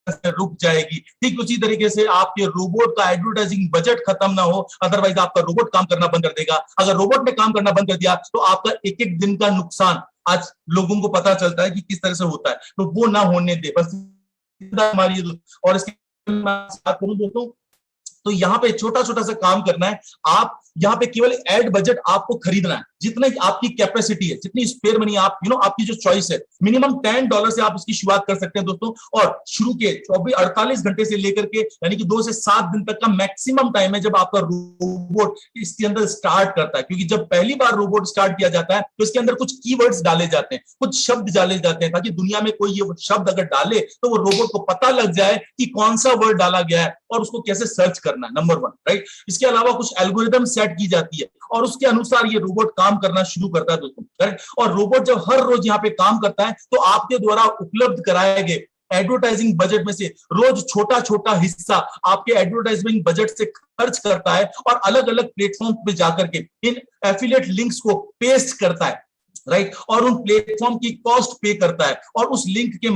रुक जाएगी, ठीक उसी तरीके से आपके रोबोट का एडवर्टाइजिंग बजट खत्म ना हो, अदरवाइज आपका रोबोट काम करना बंद कर देगा। अगर रोबोट ने काम करना बंद कर दिया तो आपका एक एक दिन का नुकसान आज लोगों को पता चलता है कि किस तरह से होता है, तो वो ना होने दे बस हमारी। और इसके बात करूं दोस्तों, तो यहाँ पे छोटा छोटा सा काम करना है। आप यहाँ पे केवल एड बजट आपको खरीदना है, जितने आपकी कैपेसिटी है, जितनी स्पेयर मनी आप आपकी जो चॉइस है, मिनिमम $10 से आप इसकी शुरुआत कर सकते हैं दोस्तों। और शुरू के 48 घंटे से लेकर के यानी कि 2 से 7 दिन तक का मैक्सिमम टाइम है जब आपका रोबोट इसके अंदर स्टार्ट करता है। क्योंकि जब पहली बार रोबोट स्टार्ट किया जाता है तो इसके अंदर कुछ कीवर्ड्स डाले जाते हैं, कुछ शब्द डाले जाते हैं, ताकि दुनिया में कोई ये शब्द अगर डाले तो वो रोबोट को पता लग जाए कि कौन सा वर्ड डाला गया है और उसको कैसे सर्च करना है, नंबर 1, राइट। इसके अलावा कुछ एल्गोरिथम सेट की जाती है और उसके अनुसार ये रोबोट काम करना शुरू करता है दोस्तों, राइट। और रोबोट जब हर रोज यहाँ पे काम करता है तो आपके द्वारा उपलब्ध कराए गए एडवर्टाइजिंग बजट में से रोज छोटा छोटा हिस्सा आपके एडवर्टाइजिंग बजट से खर्च करता है और अलग अलग प्लेटफॉर्म पे जाकर के इन एफिलिएट लिंक्स को पेस्ट करता है, राइट। और उन प्लेटफॉर्म की कॉस्ट पे करता है और उस लिंक के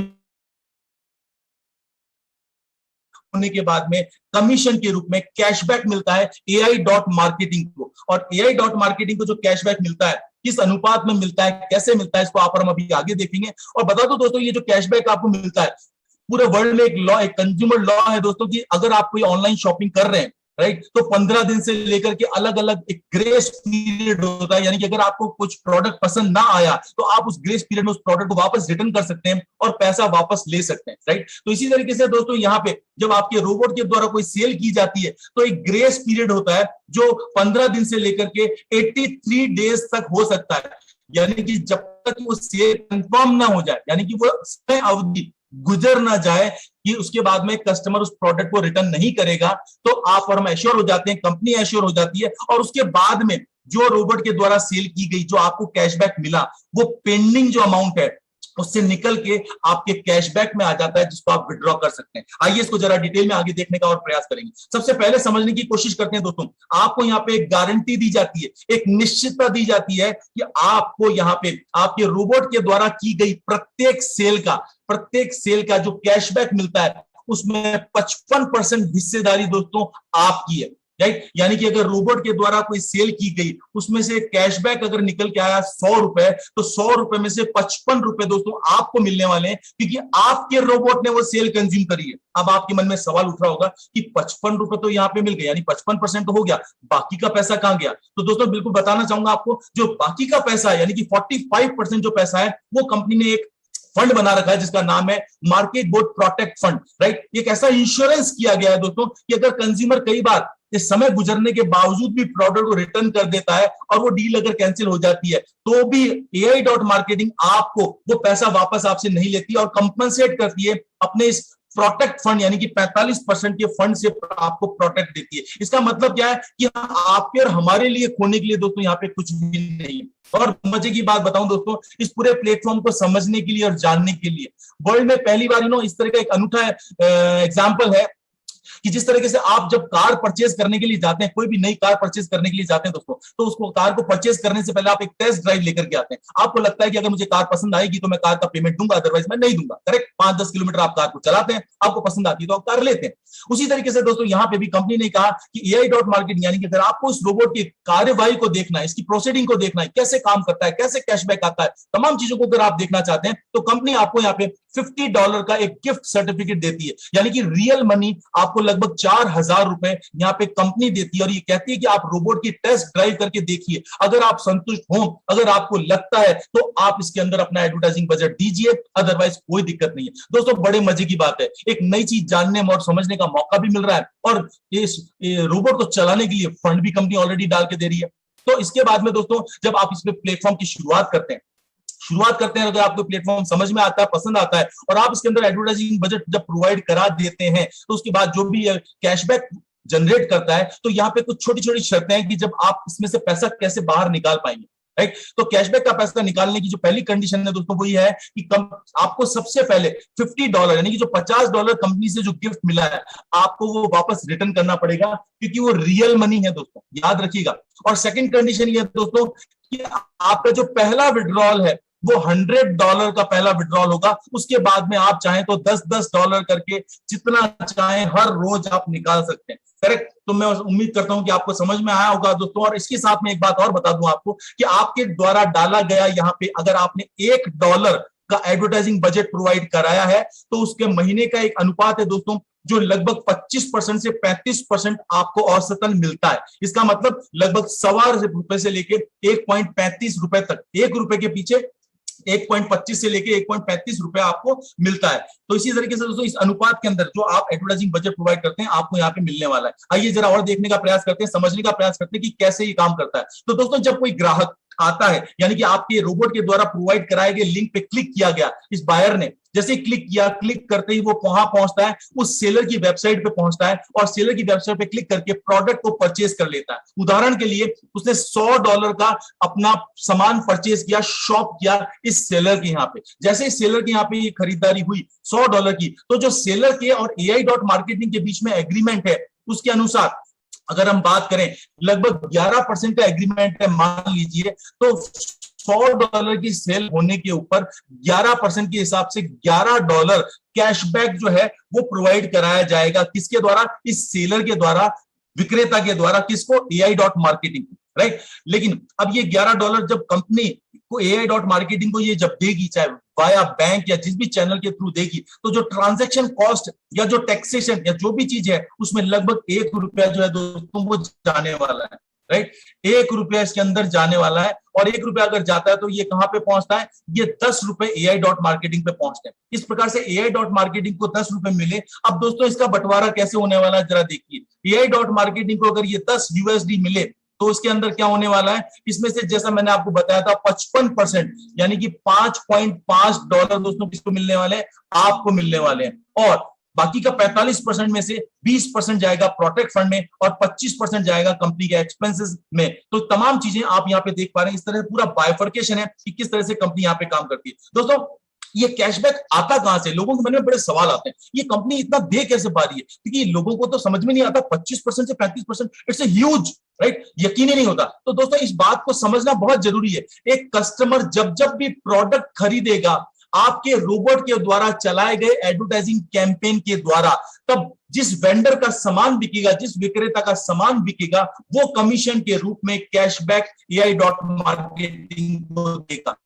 होने के बाद में कमीशन के रूप में कैशबैक मिलता है AI.marketing को। और AI.marketing को जो कैशबैक मिलता है, किस अनुपात में मिलता है, कैसे मिलता है, इसको आप और हम अभी आगे देखेंगे। और बता दो दोस्तों, ये जो कैशबैक आपको मिलता है, पूरे वर्ल्ड में एक लॉ, एक कंज्यूमर लॉ है दोस्तों कि अगर आप कोई ऑनलाइन शॉपिंग कर रहे हैं, राइट, तो 15 दिन से लेकर के अलग अलग एक ग्रेस पीरियड होता है। यानी कि अगर आपको कुछ प्रोडक्ट पसंद ना आया तो आप उस ग्रेस पीरियड में उस प्रोडक्ट को वापस रिटर्न कर सकते हैं और पैसा वापस ले सकते हैं, राइट। तो इसी तरीके से दोस्तों यहाँ पे जब आपके रोबोट के द्वारा कोई सेल की जाती है तो एक ग्रेस पीरियड होता है जो 15 दिन से लेकर के 83 डेज तक हो सकता है। यानी कि जब तक वो सेल कंफर्म ना हो जाए, यानी कि वो समय अवधि गुजर ना जाए कि उसके बाद में कस्टमर उस प्रोडक्ट को रिटर्न नहीं करेगा, तो आप और हम एश्योर हो जाते हैं, कंपनी एश्योर हो जाती है। और उसके बाद में जो रोबोट के द्वारा सेल की गई, जो आपको कैशबैक मिला, वो पेंडिंग जो अमाउंट है उससे निकल के आपके कैशबैक में आ जाता है, जिसको आप विड्रॉ कर सकते हैं। आइए इसको जरा डिटेल में आगे देखने का और प्रयास करेंगे। सबसे पहले समझने की कोशिश करते हैं दोस्तों, आपको यहाँ पे एक गारंटी दी जाती है, एक निश्चितता दी जाती है कि आपको यहाँ पे आपके रोबोट के द्वारा की गई प्रत्येक सेल का जो कैशबैक मिलता है उसमें 55% हिस्सेदारी दोस्तों आपकी है। राइट। यानी कि अगर रोबोट के द्वारा कोई सेल की गई, उसमें से कैशबैक अगर निकल के आया 100 रुपए, तो 100 रुपए में से 55 रुपए दोस्तों आपको मिलने वाले हैं, क्योंकि आपके रोबोट ने वो सेल कंज्यूम करी है। अब आपके मन में सवाल उठ रहा होगा कि 55 रुपए तो यहाँ पे मिल गए, यानी 55% तो हो गया, बाकी का पैसा कहां गया? तो दोस्तों बिल्कुल बताना चाहूंगा आपको, जो बाकी का पैसा है यानी कि 45% जो पैसा है, वो कंपनी ने एक फंड बना रखा है जिसका नाम है market board protect fund, right. एक ऐसा इंश्योरेंस किया गया है दोस्तों कि अगर कंज्यूमर कई बार इस समय गुजरने के बावजूद भी प्रोडक्ट को रिटर्न कर देता है और वो डील अगर कैंसिल हो जाती है, तो भी AI.marketing आपको वो पैसा वापस आपसे नहीं लेती और कंपनसेट करती है अपने इस प्रोटेक्ट फंड यानी कि 45% के फंड से आपको प्रोटेक्ट देती है। इसका मतलब क्या है कि आपके और हमारे लिए खोने के लिए दोस्तों यहाँ पे कुछ भी नहीं। और मजे की बात बताऊं दोस्तों, इस पूरे प्लेटफॉर्म को समझने के लिए और जानने के लिए वर्ल्ड में पहली बार इस तरह का एक अनूठा एग्जाम्पल है कि जिस तरीके से आप जब कार परचेज करने के लिए जाते हैं, कोई भी नई कार परचेज करने के लिए जाते हैं दोस्तों, तो उसको कार को परचेज करने से पहले आप एक टेस्ट ड्राइव लेकर के आते हैं। आपको लगता है कि अगर मुझे कार पसंद आएगी तो मैं कार का पेमेंट दूंगा, अदरवाइज मैं नहीं दूंगा। करेक्ट। 5-10 किलोमीटर आप कार को चलाते हैं, आपको पसंद आती है तो आप कार लेते हैं। उसी तरीके से दोस्तों यहाँ पे भी कंपनी ने कहा कि AI.marketing यानी कि अगर आपको इस रोबोट की कार्यवाही को देखना है, इसकी प्रोसीडिंग को देखना है, कैसे काम करता है, कैसे कैशबैक आता है, तमाम चीजों को अगर आप देखना चाहते हैं, तो कंपनी आपको यहाँ पे $50 का एक गिफ्ट सर्टिफिकेट देती है। यानी कि रियल मनी आपको लगभग 4000 रुपए यहाँ पे कंपनी देती है और ये कहती है कि आप रोबोट की टेस्ट ड्राइव करके देखिए, अगर आप संतुष्ट हो, अगर आपको लगता है तो आप इसके अंदर अपना एडवर्टाइजिंग बजट दीजिए, अदरवाइज कोई दिक्कत नहीं है। दोस्तों बड़े मजे की बात है, एक नई चीज जानने और समझने का मौका भी मिल रहा है और इस रोबोट को चलाने के लिए फंड भी कंपनी ऑलरेडी डाल के दे रही है। तो इसके बाद में दोस्तों जब आप इस प्लेटफॉर्म की शुरुआत करते हैं, अगर आपको प्लेटफॉर्म समझ में आता है, पसंद आता है और आप इसके अंदर एडवर्टाइजिंग बजट जब प्रोवाइड करा देते हैं, तो उसके बाद जो भी कैशबैक जनरेट करता है, तो यहाँ पे कुछ छोटी छोटी शर्तें हैं कि जब आप इसमें से पैसा कैसे बाहर निकाल पाएंगे, राइट। तो कैशबैक का पैसा निकालने की जो पहली कंडीशन है दोस्तों वो ये है कि आपको सबसे पहले $50 यानी कि जो $50 कंपनी से जो गिफ्ट मिला है, आपको वो वापस रिटर्न करना पड़ेगा, क्योंकि वो रियल मनी है दोस्तों, याद रखिएगा। और सेकंड कंडीशन ये है दोस्तों कि आपका जो पहला विड्रॉल है वो $100 का पहला विड्रॉल होगा। उसके बाद में आप चाहें तो $10 करके जितना चाहें हर रोज आप निकाल सकते हैं। करेक्ट। तो मैं उम्मीद करता हूं कि आपको समझ में आया होगा दोस्तों। और इसके साथ में एक बात और बता दूं आपको कि आपके द्वारा डाला गया यहाँ पे अगर आपने $1 का एडवर्टाइजिंग बजट प्रोवाइड कराया है, तो उसके महीने का एक अनुपात है दोस्तों जो लगभग 25% से 35% आपको औसतन मिलता है। इसका मतलब लगभग ₹1.25 से लेके 1.35 रुपए तक, ₹1 के पीछे 1.25 से लेके 1.35 रुपए आपको मिलता है। तो इसी तरीके से दोस्तों इस अनुपात के अंदर जो आप एडवर्टाइजिंग बजट प्रोवाइड करते हैं, आपको यहाँ पे मिलने वाला है। आइए जरा और देखने का प्रयास करते हैं, समझने का प्रयास करते हैं कि कैसे ये काम करता है। तो दोस्तों जब कोई ग्राहक आता है, यानी कि आपके रोबोट के द्वारा प्रोवाइड कराए गए लिंक पे क्लिक किया गया, इस बायर ने जैसे क्लिक किया, क्लिक करते ही वो वहां पहुंचता है, उस सेलर की वेबसाइट पे पहुंचता है और सेलर की वेबसाइट पे क्लिक करके प्रोडक्ट को परचेज कर लेता है। उदाहरण के लिए उसने $100 का अपना सामान परचेज किया, शॉप किया इस सेलर के यहाँ पे। जैसे इस सेलर के यहाँ पे ये खरीदारी हुई $100 की, तो जो सेलर के और AI.marketing के बीच में एग्रीमेंट है, उसके अनुसार अगर हम बात करें लगभग 11% का एग्रीमेंट है, मान लीजिए, तो $100 की सेल होने के ऊपर 11% के हिसाब से $11 कैशबैक जो है वो प्रोवाइड कराया जाएगा। किसके द्वारा? इस सेलर के द्वारा, विक्रेता के द्वारा। किसको? AI.marketing, right. लेकिन अब ये $11 जब कंपनी को AI.marketing को ये जब देगी, चाहे वाया बैंक या जिस भी चैनल के थ्रू देगी, तो जो ट्रांजैक्शन कॉस्ट या जो टैक्सेशन या जो भी चीज है, उसमें लगभग ₹1 जो है दोस्तों वो जाने वाला है, राइट। ₹1 इसके अंदर जाने वाला है और ₹1 अगर जाता है तो ये कहां पे पहुंचता है? ये $10 AI.marketing पे पहुंचते हैं। इस प्रकार से AI.marketing को ₹10 मिले। अब दोस्तों इसका बंटवारा कैसे होने वाला है जरा देखिए। AI.marketing को अगर ये $10 मिले तो उसके अंदर क्या होने वाला है? इसमें से जैसा मैंने आपको बताया था 55% यानी कि $5.5 दोस्तों किसको मिलने वाले हैं? आपको मिलने वाले हैं। और बाकी का 45% में से 20% जाएगा प्रोटेक्ट फंड में और 25% जाएगा कंपनी के एक्सपेंसेस में। तो तमाम चीजें आप यहाँ पे देख पा रहे हैं। इस तरह से पूरा बाइफर्केशन है कि किस तरह से कंपनी यहाँ पे काम करती है। दोस्तों ये कैशबैक आता कहां से? लोगों के मन में बड़े सवाल आते हैं, ये कंपनी इतना दे कैसे पा रही है? क्योंकि लोगों को तो समझ में नहीं आता, 25% से 35%, इट्स ह्यूज, राइट। यकीन ही नहीं होता। तो दोस्तों इस बात को समझना बहुत जरूरी है। एक कस्टमर जब जब भी प्रोडक्ट खरीदेगा, आपके रोबोट के द्वारा चलाए गए एडवर्टाइजिंग कैंपेन के द्वारा, तब जिस वेंडर का सामान बिकेगा, जिस विक्रेता का सामान बिकेगा, वो कमीशन के रूप में कैशबैक AI.marketing को देगा।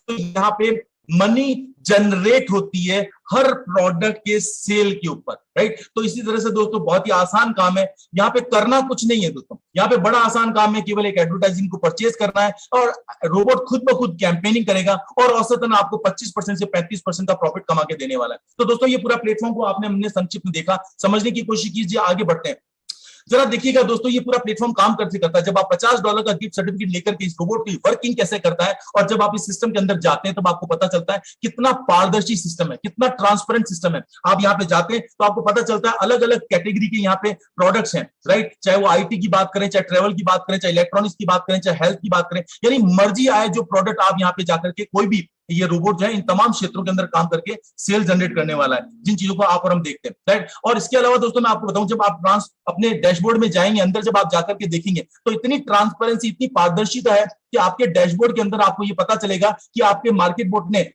तो यहाँ पे मनी जनरेट होती है हर प्रोडक्ट के सेल के ऊपर, राइट। तो इसी तरह से दोस्तों बहुत ही आसान काम है, यहाँ पे करना कुछ नहीं है दोस्तों, यहाँ पे बड़ा आसान काम है, केवल एक एडवर्टाइजिंग को परचेज करना है और रोबोट खुद ब खुद कैंपेनिंग करेगा और औसतन आपको 25% से 35% का प्रॉफिट कमा के देने वाला है। तो दोस्तों ये पूरा प्लेटफॉर्म को आपने हमने संक्षिप्त में देखा, समझने की कोशिश कीजिए, आगे बढ़ते हैं। जरा देखिएगा दोस्तों ये पूरा प्लेटफॉर्म काम कैसे करता है। जब आप $50 का गिफ्ट सर्टिफिकेट लेकर के इस रोबोट की वर्किंग कैसे करता है और जब आप इस सिस्टम के अंदर जाते हैं तब आपको पता चलता है कितना पारदर्शी सिस्टम है, कितना ट्रांसपेरेंट सिस्टम है। आप यहाँ पे जाते हैं तो आपको पता चलता है अलग अलग कैटेगरी के यहाँ पे प्रोडक्ट्स हैं, राइट। चाहे वो IT की बात करें, चाहे ट्रेवल की बात करें, चाहे इलेक्ट्रॉनिक्स की बात करें, चाहे हेल्थ की बात करें, यानी मर्जी आए जो प्रोडक्ट आप यहाँ पे जाकर के कोई भी ये रोबोट जो है इन तमाम क्षेत्रों के अंदर काम करके सेल जनरेट करने वाला है, जिन चीजों को आप और हम देखते हैं, राइट। और इसके अलावा दोस्तों मैं आपको बताऊं, जब आप अपने डैशबोर्ड में जाएंगे, अंदर जब आप जाकर के देखेंगे तो इतनी ट्रांसपेरेंसी, इतनी पारदर्शिता है कि आपके डैशबोर्ड के अंदर आपको ये पता चलेगा कि आपके मार्केट बोट ने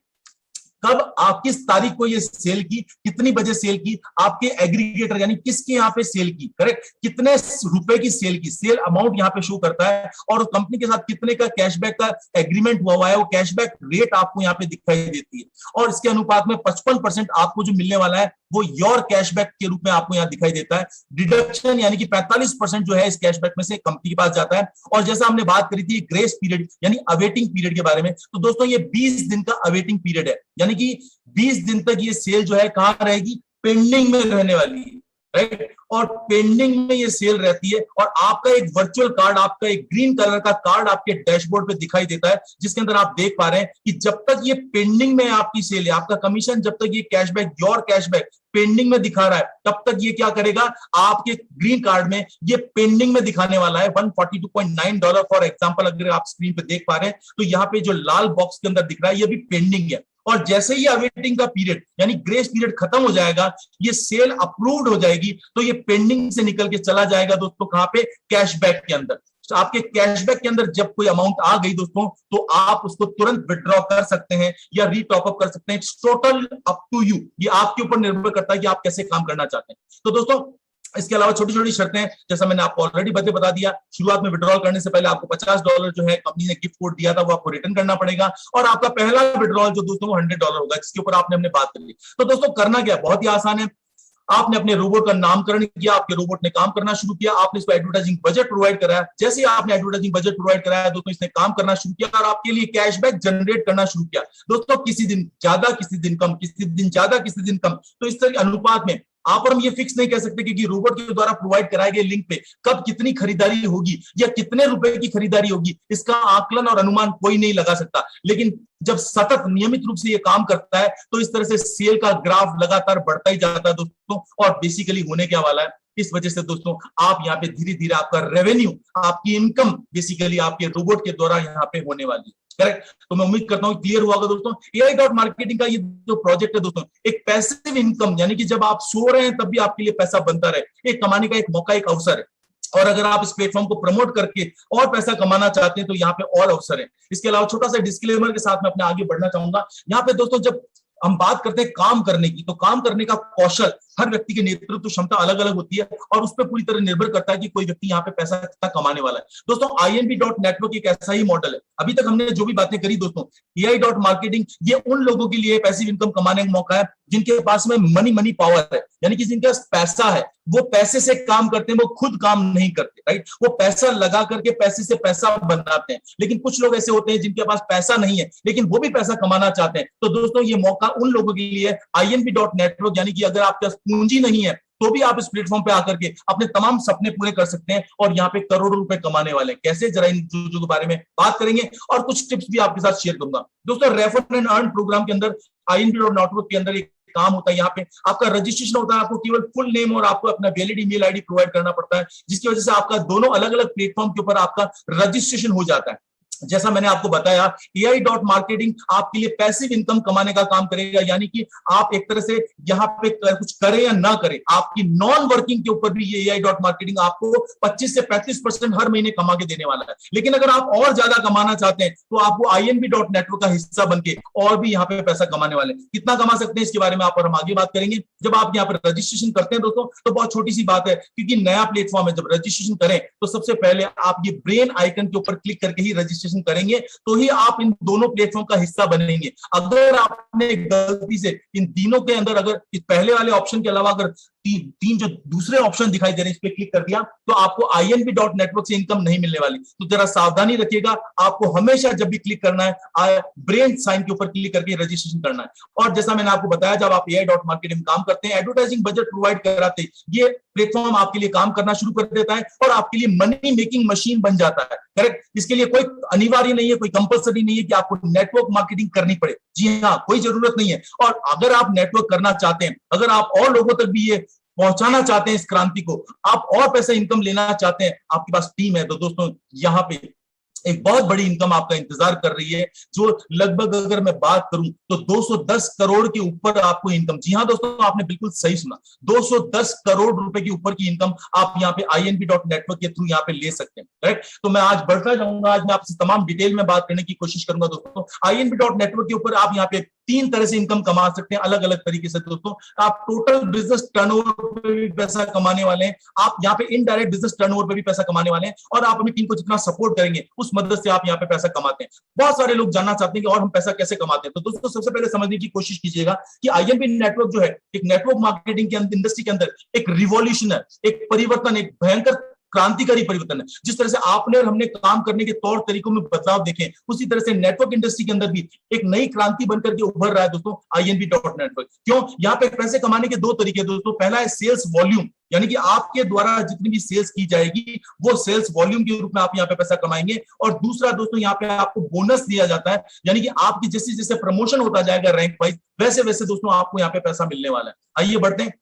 कब आप किस तारीख को ये सेल की, कितनी बजे सेल की, आपके एग्रीगेटर यानी किसके यहाँ पे सेल की, करेक्ट, कितने रुपए की सेल की, सेल अमाउंट यहाँ पे शो करता है और कंपनी के साथ कितने का कैशबैक का एग्रीमेंट हुआ है, वो कैशबैक रेट आपको यहाँ पे दिखाई देती है और इसके अनुपात में 55% आपको जो मिलने वाला है वो योर कैशबैक के रूप में आपको यहाँ दिखाई देता है। डिडक्शन यानी कि 45% जो है इस कैशबैक में से कंपनी के पास जाता है। और जैसा हमने बात करी थी ग्रेस पीरियड यानी अवेटिंग पीरियड के बारे में, तो दोस्तों ये 20 दिन का अवेटिंग पीरियड है, यानी कि 20 दिन तक ये सेल जो है कहां रहेगी, पेंडिंग में रहने वाली है, राइट। और पेंडिंग में ये सेल रहती है और आपका एक वर्चुअल कार्ड, आपका एक ग्रीन कलर का कार्ड आपके डैशबोर्ड पे दिखाई देता है, जिसके अंदर आप देख पा रहे हैं कि जब तक ये पेंडिंग में आपकी सेल है, आपका कमीशन, जब तक ये कैशबैक, योर कैशबैक पेंडिंग में दिखा रहा है, तब तक ये क्या करेगा, आपके ग्रीन कार्ड में ये पेंडिंग में दिखाने वाला है। $142.9 फॉर एग्जांपल अगर आप स्क्रीन पे देख पा रहे हैं तो यहाँ पे जो लाल बॉक्स के अंदर दिख रहा है ये भी पेंडिंग है। और जैसे ही अवेटिंग का पीरियड यानी ग्रेस पीरियड खत्म हो जाएगा, ये सेल अप्रूव्ड हो जाएगी, तो ये पेंडिंग से निकल के चला जाएगा दोस्तों कहां पे, कैशबैक के अंदर। तो आपके कैशबैक के अंदर जब कोई अमाउंट आ गई दोस्तों तो आप उसको तुरंत विड्रॉ कर सकते हैं या रीटॉप अप कर सकते हैं। टोटल अप टू यू, ये आपके ऊपर निर्भर करता है कि आप कैसे काम करना चाहते हैं। तो दोस्तों इसके अलावा छोटी छोटी शर्तें, जैसा मैंने आपको ऑलरेडी बता दिया, शुरुआत में विड्रॉल करने से पहले आपको $50 जो है कंपनी ने गिफ्ट कोड दिया था वो आपको रिटर्न करना पड़ेगा और आपका पहला विड्रॉल जो दोस्तों वो $100 होगा, जिसके ऊपर आपने हमने बात करी। तो दोस्तों करना क्या, बहुत ही आसान है। आपने अपने रोबोट का नामकरण किया, आपके रोबोट ने काम करना शुरू किया, आपने इसको एडवर्टाइजिंग बजट प्रोवाइड कराया। जैसे ही आपने एडवर्टाइजिंग बजट प्रोवाइड कराया दोस्तों, इसने काम करना शुरू किया और आपके लिए कैशबैक जनरेट करना शुरू किया। दोस्तों किसी दिन ज्यादा, किसी दिन कम, किसी दिन ज्यादा, किसी दिन कम, तो इस तरह अनुपात में आप और हम ये फिक्स नहीं कह सकते कि रोबोट के द्वारा प्रोवाइड कराए गए लिंक पे कब कितनी खरीदारी होगी या कितने रुपए की खरीदारी होगी, इसका आकलन और अनुमान कोई नहीं लगा सकता। लेकिन जब सतत नियमित रूप से ये काम करता है तो इस तरह से सेल का ग्राफ लगातार बढ़ता ही जाता है दोस्तों। और बेसिकली होने क्या वाला है, इस वजह से दोस्तों आप यहाँ पे धीरे धीरे आपका रेवेन्यू, आपकी इनकम बेसिकली आपके रोबोट के द्वारा यहाँ पे होने वाली है, करेक्ट। तो मैं उम्मीद करता हूं क्लियर हुआ होगा दोस्तों। AI.marketing का ये जो प्रोजेक्ट है दोस्तों, एक पैसिव इनकम यानी कि जब आप सो रहे हैं तब भी आपके लिए पैसा बनता रहे, एक कमाने का एक मौका, एक अवसर है। और अगर आप इस प्लेटफॉर्म को प्रमोट करके और पैसा कमाना चाहते हैं तो यहाँ पे और अवसर है। इसके अलावा छोटा सा डिस्क्लेमर के साथ मैं अपने आगे बढ़ना चाहूंगा। यहाँ पे दोस्तों जब हम बात करते हैं काम करने की, तो काम करने का कौशल हर व्यक्ति की नेतृत्व क्षमता अलग अलग होती है और उस पर पूरी तरह निर्भर करता है कि कोई व्यक्ति यहाँ पे पैसा कितना कमाने वाला है। दोस्तों INB.network एक ऐसा ही मॉडल है। अभी तक हमने जो भी बातें करी दोस्तों, AI.marketing ये उन लोगों के लिए पैसिव इनकम कमाने का मौका है जिनके पास में मनी पावर है, यानी कि जिनके पास पैसा है, वो पैसे से काम करते हैं, वो खुद काम नहीं करते, राइट। वो पैसा लगा करके पैसे से पैसा बनाते हैं। लेकिन कुछ लोग ऐसे होते हैं जिनके पास पैसा नहीं है लेकिन वो भी पैसा कमाना चाहते हैं। तो दोस्तों ये मौका उन लोगों के लिए INB.network, यानी कि अगर आपके पास पूंजी नहीं है तो भी आप इस प्लेटफॉर्म पे आकर के अपने तमाम सपने पूरे कर सकते हैं और यहाँ पे करोड़ों रुपए कमाने वाले हैं। कैसे, जरा इन चीजों के बारे में बात करेंगे और कुछ टिप्स भी आपके साथ शेयर करूंगा। दोस्तों रेफर एंड अर्न प्रोग्राम के अंदर INB.network के अंदर एक काम होता है, यहाँ पे आपका रजिस्ट्रेशन होता है। आपको केवल फुल नेम और आपको अपना वैलिड ईमेल आईडी प्रोवाइड करना पड़ता है, जिसकी वजह से आपका दोनों अलग अलग प्लेटफॉर्म के ऊपर आपका रजिस्ट्रेशन हो जाता है। जैसा मैंने आपको बताया, AI.marketing आपके लिए पैसिव इनकम कमाने का काम करेगा, यानी कि आप एक तरह से यहां पे कुछ करें या ना करें, आपकी नॉन वर्किंग के ऊपर भी ये AI.marketing आपको 25 से 35% हर महीने कमा के देने वाला है। लेकिन अगर आप और ज्यादा कमाना चाहते हैं तो आपको INB.network का हिस्सा बनके और भी यहाँ पे पैसा कमाने वाले हैं। कितना कमा सकते हैं इसके बारे में आप और हम आगे बात करेंगे। जब आप यहाँ पर रजिस्ट्रेशन करते हैं दोस्तों, तो बहुत छोटी सी बात है, क्योंकि नया प्लेटफॉर्म है, जब रजिस्ट्रेशन करें तो सबसे पहले आप ये ब्रेन आइकन के ऊपर क्लिक करके ही रजिस्ट्रेशन करेंगे, तो ही आप इन दोनों प्लेटफॉर्म का हिस्सा बनेंगे। अगर आपने गलती से इन तीनों के अंदर, अगर इस पहले वाले ऑप्शन के अलावा अगर तीन जो दूसरे ऑप्शन दिखाई दे रहे हैं इस पे क्लिक कर दिया, तो आपको INB.network से इनकम नहीं मिलने वाली। तो जरा सावधानी रखिएगा, आपको हमेशा जब भी क्लिक करना है ब्रेन साइन के ऊपर क्लिक करके रजिस्ट्रेशन करना है। और जैसा मैंने आपको बताया, जब आप AI.marketing में काम करते हैं, एडवर्टाइजिंग बजट प्रोवाइड कराते हैं, ये प्लेटफॉर्म आपके लिए काम करना शुरू कर देता है और आपके लिए मनी मेकिंग मशीन बन जाता है। करेक्ट? इसके लिए कोई अनिवार्य नहीं है, कोई कंपलसरी नहीं है कि आपको नेटवर्क मार्केटिंग करनी पड़े। जी हाँ, कोई जरूरत नहीं है। और अगर आप नेटवर्क करना चाहते हैं, अगर आप और लोगों तक भी ये पहुंचाना चाहते हैं इस क्रांति को, आप और पैसा इनकम लेना चाहते हैं, आपके पास टीम है, तो दोस्तों यहाँ पे एक बहुत बड़ी इनकम आपका इंतजार कर रही है, जो लगभग अगर मैं बात करूं तो 210 करोड़ के ऊपर आपको इनकम। जी हाँ दोस्तों, आपने बिल्कुल सही सुना, 210 करोड़ रुपए के ऊपर की इनकम आप यहाँ पे INB.network के थ्रू यहाँ पे ले सकते हैं। राइट? तो मैं आज बढ़ता जाऊंगा, आज मैं आपसे तमाम डिटेल में बात करने की कोशिश करूंगा दोस्तों। INB.network के ऊपर आप यहाँ पे 3 तरह से इनकम कमा सकते हैं, अलग अलग तरीके से दोस्तों। आप टोटल बिजनेस टर्नओवर पे भी पैसा कमाने वाले हैं, आप यहाँ पे इनडायरेक्ट बिजनेस टर्नओवर पे भी पैसा कमाने वाले हैं, और आप अपनी टीम को जितना सपोर्ट करेंगे उस मदद से आप यहाँ पे पैसा कमाते हैं। बहुत सारे लोग जानना चाहते हैं कि और हम पैसा कैसे कमाते हैं, तो दोस्तों सबसे पहले समझने की कोशिश कीजिएगा कि INB नेटवर्क जो है, एक नेटवर्क मार्केटिंग के इंडस्ट्री के अंदर एक रिवॉल्यूशन है, एक परिवर्तन, एक भयंकर क्रांतिकारी परिवर्तन है। जिस तरह से आपने और हमने काम करने के तौर तरीकों में बदलाव देखे, उसी तरह से नेटवर्क इंडस्ट्री के अंदर भी एक नई क्रांति बनकर के उभर रहा है दोस्तों INB.network। क्यों? यहाँ पे पैसे कमाने के 2 तरीके दोस्तों। पहला है सेल्स वॉल्यूम, यानी कि आपके द्वारा जितनी भी सेल्स की जाएगी वो सेल्स वॉल्यूम के रूप में आप यहाँ पे पैसा कमाएंगे। और दूसरा दोस्तों, यहाँ पे आपको बोनस दिया जाता है, यानी कि आपकी जैसे जैसे प्रमोशन होता जाएगा रैंक वाइज, वैसे वैसे दोस्तों आपको यहाँ पे पैसा मिलने वाला है। आइए बढ़ते हैं,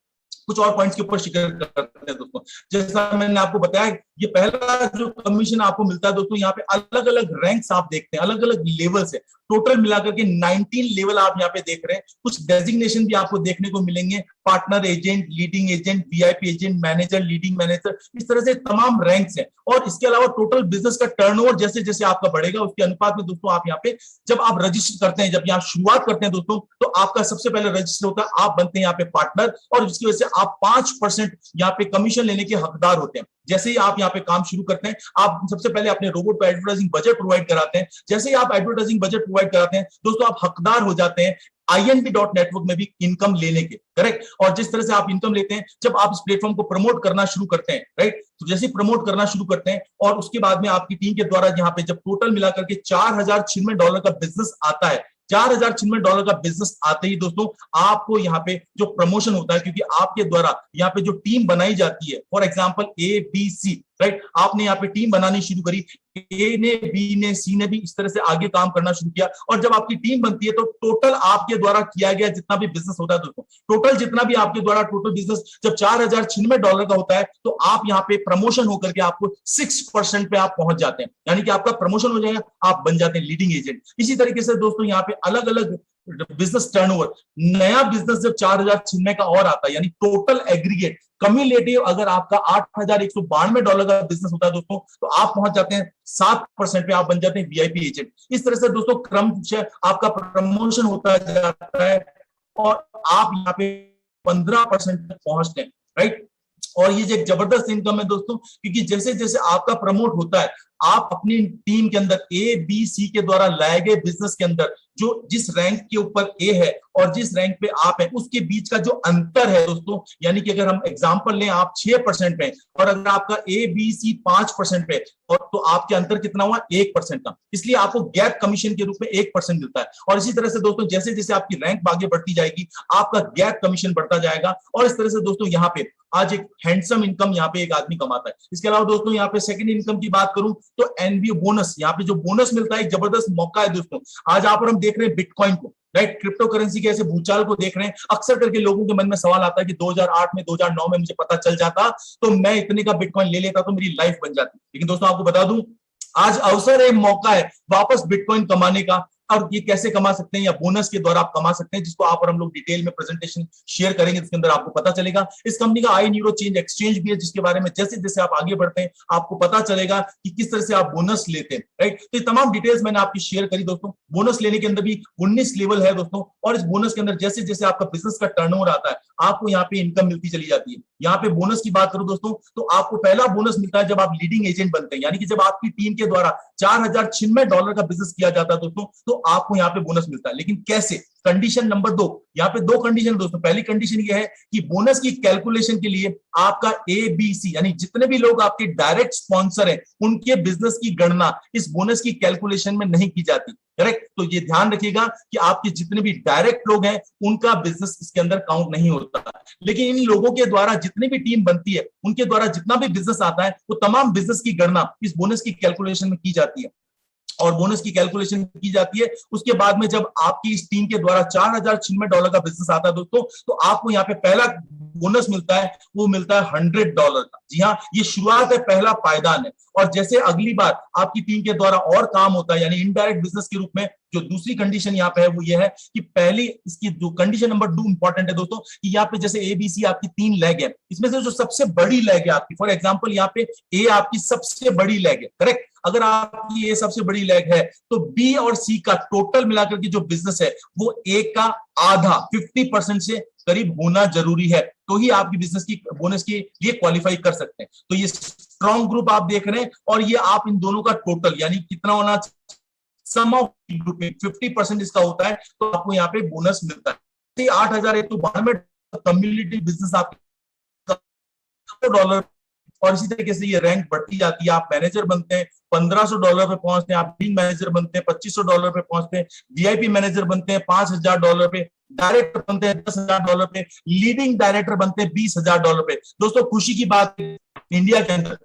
कुछ और पॉइंट्स के ऊपर जिक्र करते हैं दोस्तों। जैसा मैंने आपको बताया, ये पहला जो कमीशन आपको मिलता है दोस्तों, यहाँ पे अलग अलग रैंक्स आप देखते हैं, अलग अलग लेवल्स है, टोटल मिलाकर के 19 लेवल आप यहाँ पे देख रहे हैं। कुछ डेजिग्नेशन भी आपको देखने को मिलेंगे, partner agent, leading agent, VIP agent, manager, leading manager, इस तरह से तमाम रैंक्स हैं। और इसके अलावा टोटल बिजनेस का टर्नओवर जैसे जैसे आपका बढ़ेगा, उसके अनुपात में दोस्तों आप यहाँ पे जब आप रजिस्टर करते हैं, जब यहाँ शुरुआत करते हैं दोस्तों, तो आपका सबसे पहले रजिस्टर होता है, आप बनते हैं यहाँ पे पार्टनर, और इसकी वजह से आप 5% यहाँ पे कमीशन लेने के हकदार होते हैं। जैसे ही आप यहाँ पे काम शुरू करते हैं, आप सबसे पहले अपने रोबोट को एडवर्टाइजिंग बजट प्रोवाइड कराते हैं। जैसे ही आप एडवर्टाइजिंग बजट प्रोवाइड कराते हैं दोस्तों, आप हकदार हो जाते हैं INB.network में भी इनकम लेने के। करेक्ट? और जिस तरह से आप इनकम लेते हैं, जब आप इस प्लेटफॉर्म को प्रमोट करना शुरू करते हैं, राइट, तो जैसे प्रमोट करना शुरू करते हैं और उसके बाद में आपकी टीम के द्वारा यहाँ पे जब टोटल मिलाकर के $4096 का बिजनेस आता है, $4096 का बिजनेस आते ही दोस्तों आपको यहाँ पे जो प्रमोशन होता है, क्योंकि आपके द्वारा यहाँ पे जो टीम बनाई जाती है, फॉर एग्जांपल ABC, राइट, आपने यहाँ पे टीम बनानी शुरू करी, A ने, B ने, C ने भी इस तरह से आगे काम करना शुरू किया, और जब आपकी टीम बनती है तो टोटल आपके द्वारा किया गया जितना भी बिजनेस होता है दोस्तों, टोटल जितना भी आपके द्वारा टोटल बिजनेस जब $4096 का होता है, तो आप यहाँ पे प्रमोशन होकर के आपको 6% पे आप पहुंच जाते हैं, यानी कि आपका प्रमोशन हो जाएगा, आप बन जाते हैं लीडिंग एजेंट। इसी तरीके से दोस्तों यहाँ पे अलग अलग बिजनेस टर्नओवर, नया बिजनेस जब $4096 का और आता है, यानी टोटल एग्रीगेट कम्युलेटिव अगर आपका $8192 का बिजनेस होता है दोस्तों, तो आप पहुंच जाते हैं 7% पे, आप बन जाते हैं VIP एजेंट। इस तरह से दोस्तों क्रम से आपका प्रमोशन होता जाता है और आप यहाँ पे 15% तक पहुंचते हैं, राइट। और ये जो एक जबरदस्त इनकम है दोस्तों, क्योंकि जैसे जैसे आपका प्रमोट होता है, आप अपनी टीम के अंदर ABC के द्वारा लाए गए बिजनेस के अंदर जो जिस रैंक के ऊपर A है और जिस रैंक पे आप हैं, उसके बीच का जो अंतर है दोस्तों, यानी कि अगर हम एग्जांपल लें, आप 6% पे और अगर आपका ABC 5% पे, और तो आपके अंतर कितना हुआ 1% का, इसलिए आपको गैप कमीशन के रूप में 1% मिलता है। और इसी तरह से दोस्तों जैसे जैसे आपकी रैंक आगे बढ़ती जाएगी, आपका गैप कमीशन बढ़ता जाएगा। और इस तरह से दोस्तों यहाँ पे आज एक हैंडसम इनकम यहाँ पे एक आदमी कमाता है। इसके अलावा दोस्तों यहाँ पे सेकंड इनकम की बात करूं तो NBO बोनस, यहाँ पे जो बोनस मिलता है एक जबरदस्त मौका है दोस्तों। आज आप और हम देख रहे हैं बिटकॉइन को, राइट, क्रिप्टो करेंसी के ऐसे भूचाल को देख रहे हैं। अक्सर करके लोगों के मन में सवाल आता है कि 2008 में 2009 में मुझे पता चल जाता तो मैं इतने का बिटकॉइन ले लेता तो मेरी लाइफ बन जाती। लेकिन दोस्तों आपको बता दूं, आज अवसर है, मौका है वापस बिटकॉइन कमाने का। और ये कैसे कमा सकते हैं, या बोनस के द्वारा आप कमा सकते हैं, जिसको आप और हम लोग डिटेल में प्रेजेंटेशन शेयर करेंगे, जिसके अंदर आपको पता चलेगा। इस कंपनी का आई न्यूरो चेंज एक्सचेंज भी है, जिसके बारे में जैसे जैसे आप आगे बढ़ते हैं आपको पता चलेगा कि किस तरह से आप बोनस लेते हैं, राइट। तो ये तमाम डिटेल्स मैंने आपकी शेयर करी दोस्तों। बोनस लेने के अंदर भी 19 लेवल है दोस्तों, और इस बोनस के अंदर जैसे जैसे आपका बिजनेस का टर्नओवर आता है आपको यहाँ पे इनकम मिलती चली जाती है। यहाँ पे बोनस की बात करूं दोस्तों, तो आपको पहला बोनस मिलता है जब आप लीडिंग एजेंट बनते हैं, यानी कि जब आपकी टीम के द्वारा $4096 का बिजनेस किया जाता है दोस्तों, तो आपको यहाँ पे बोनस मिलता है। लेकिन कैसे? कंडीशन नंबर 2, यहाँ पे 2 कंडीशन दोस्तों। पहली कंडीशन ये है कि बोनस की कैलकुलेशन के लिए आपका ABC, यानी जितने भी लोग आपके डायरेक्ट स्पॉन्सर हैं उनके बिजनेस की गणना इस बोनस की कैलकुलेशन में नहीं की जाती, करेक्ट। तो ये ध्यान रखिएगा कि आपके जितने भी डायरेक्ट लोग हैं उनका बिजनेस इसके अंदर काउंट नहीं होता। लेकिन इन लोगों के द्वारा जितनी भी टीम बनती है उनके द्वारा जितना भी बिजनेस आता है वो तमाम बिजनेस की गणना इस बोनस की कैलकुलेशन में की जाती है। और बोनस की कैलकुलेशन की जाती है उसके बाद में जब आपकी इस टीम के द्वारा $4096 का बिजनेस आता है दोस्तों, तो आपको यहाँ पे पहला बोनस मिलता है, वो मिलता है $100 का। जी हाँ, ये शुरुआत है, पहला पायदान है। और जैसे अगली बार आपकी टीम के द्वारा और काम होता है, यानी इनडायरेक्ट बिजनेस के रूप में, जो दूसरी कंडीशन यहाँ पे है वो ये है कि पहली इसकी जो कंडीशन नंबर 2 इंपॉर्टेंट है दोस्तों, कि यहाँ पे जैसे ABC आपकी 3 लेग है, इसमें से जो सबसे बड़ी लेग है आपकी, फॉर एग्जांपल यहाँ पे A आपकी सबसे बड़ी लेग है, करेक्ट। अगर आपकी ये सबसे बड़ी लेग है तो B और C का टोटल मिलाकर के जो बिजनेस है वो A का आधा 50% से करीब होना जरूरी है, तो ही आपकी बिजनेस की बोनस के लिए क्वालिफाई कर सकते हैं। तो ये स्ट्रॉन्ग ग्रुप आप देख रहे हैं, और ये आप इन दोनों का टोटल यानी कितना होना, सम ऑफ ग्रुप में 50% इसका होता है, तो आपको यहाँ पे बोनस मिलता है। 8,192 कम्युनिटी बिजनेस आपके $100, और इसी तरीके से ये रैंक बढ़ती जाती है। आप मैनेजर बनते हैं, $1,500 पे पहुंचते हैं, आप लीड मैनेजर बनते हैं, $2,500 पे पहुंचते हैं, VIP मैनेजर बनते हैं $5,000 पे, डायरेक्टर बनते हैं $10,000 पे, लीडिंग डायरेक्टर बनते हैं $20,000 पे। दोस्तों खुशी की बात है, इंडिया के अंदर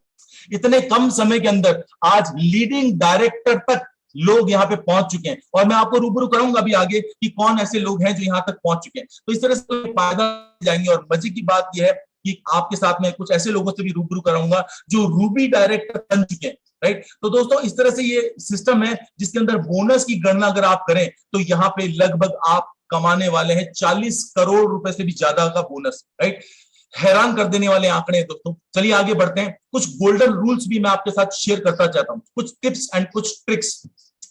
इतने कम समय के अंदर आज लीडिंग डायरेक्टर तक लोग यहाँ पे पहुंच चुके हैं, और मैं आपको रूबरू कराऊंगा अभी आगे कि कौन ऐसे लोग हैं जो यहाँ तक पहुंच चुके हैं। तो इस तरह से फायदा जाएंगे। और मजे की बात यह है कि आपके साथ में कुछ ऐसे लोगों से भी रूबरू कराऊंगा जो रूबी डायरेक्टर बन चुके हैं, राइट। तो दोस्तों इस तरह से ये सिस्टम है जिसके अंदर बोनस की गणना अगर आप करें तो यहाँ पे लगभग आप कमाने वाले हैं 40 करोड़ रुपए से भी ज्यादा का बोनस, राइट। हैरान कर देने वाले आंकड़े हैं दोस्तों। चलिए आगे बढ़ते हैं। कुछ गोल्डन रूल्स भी मैं आपके साथ शेयर करता चाहता हूं, कुछ टिप्स एंड कुछ ट्रिक्स।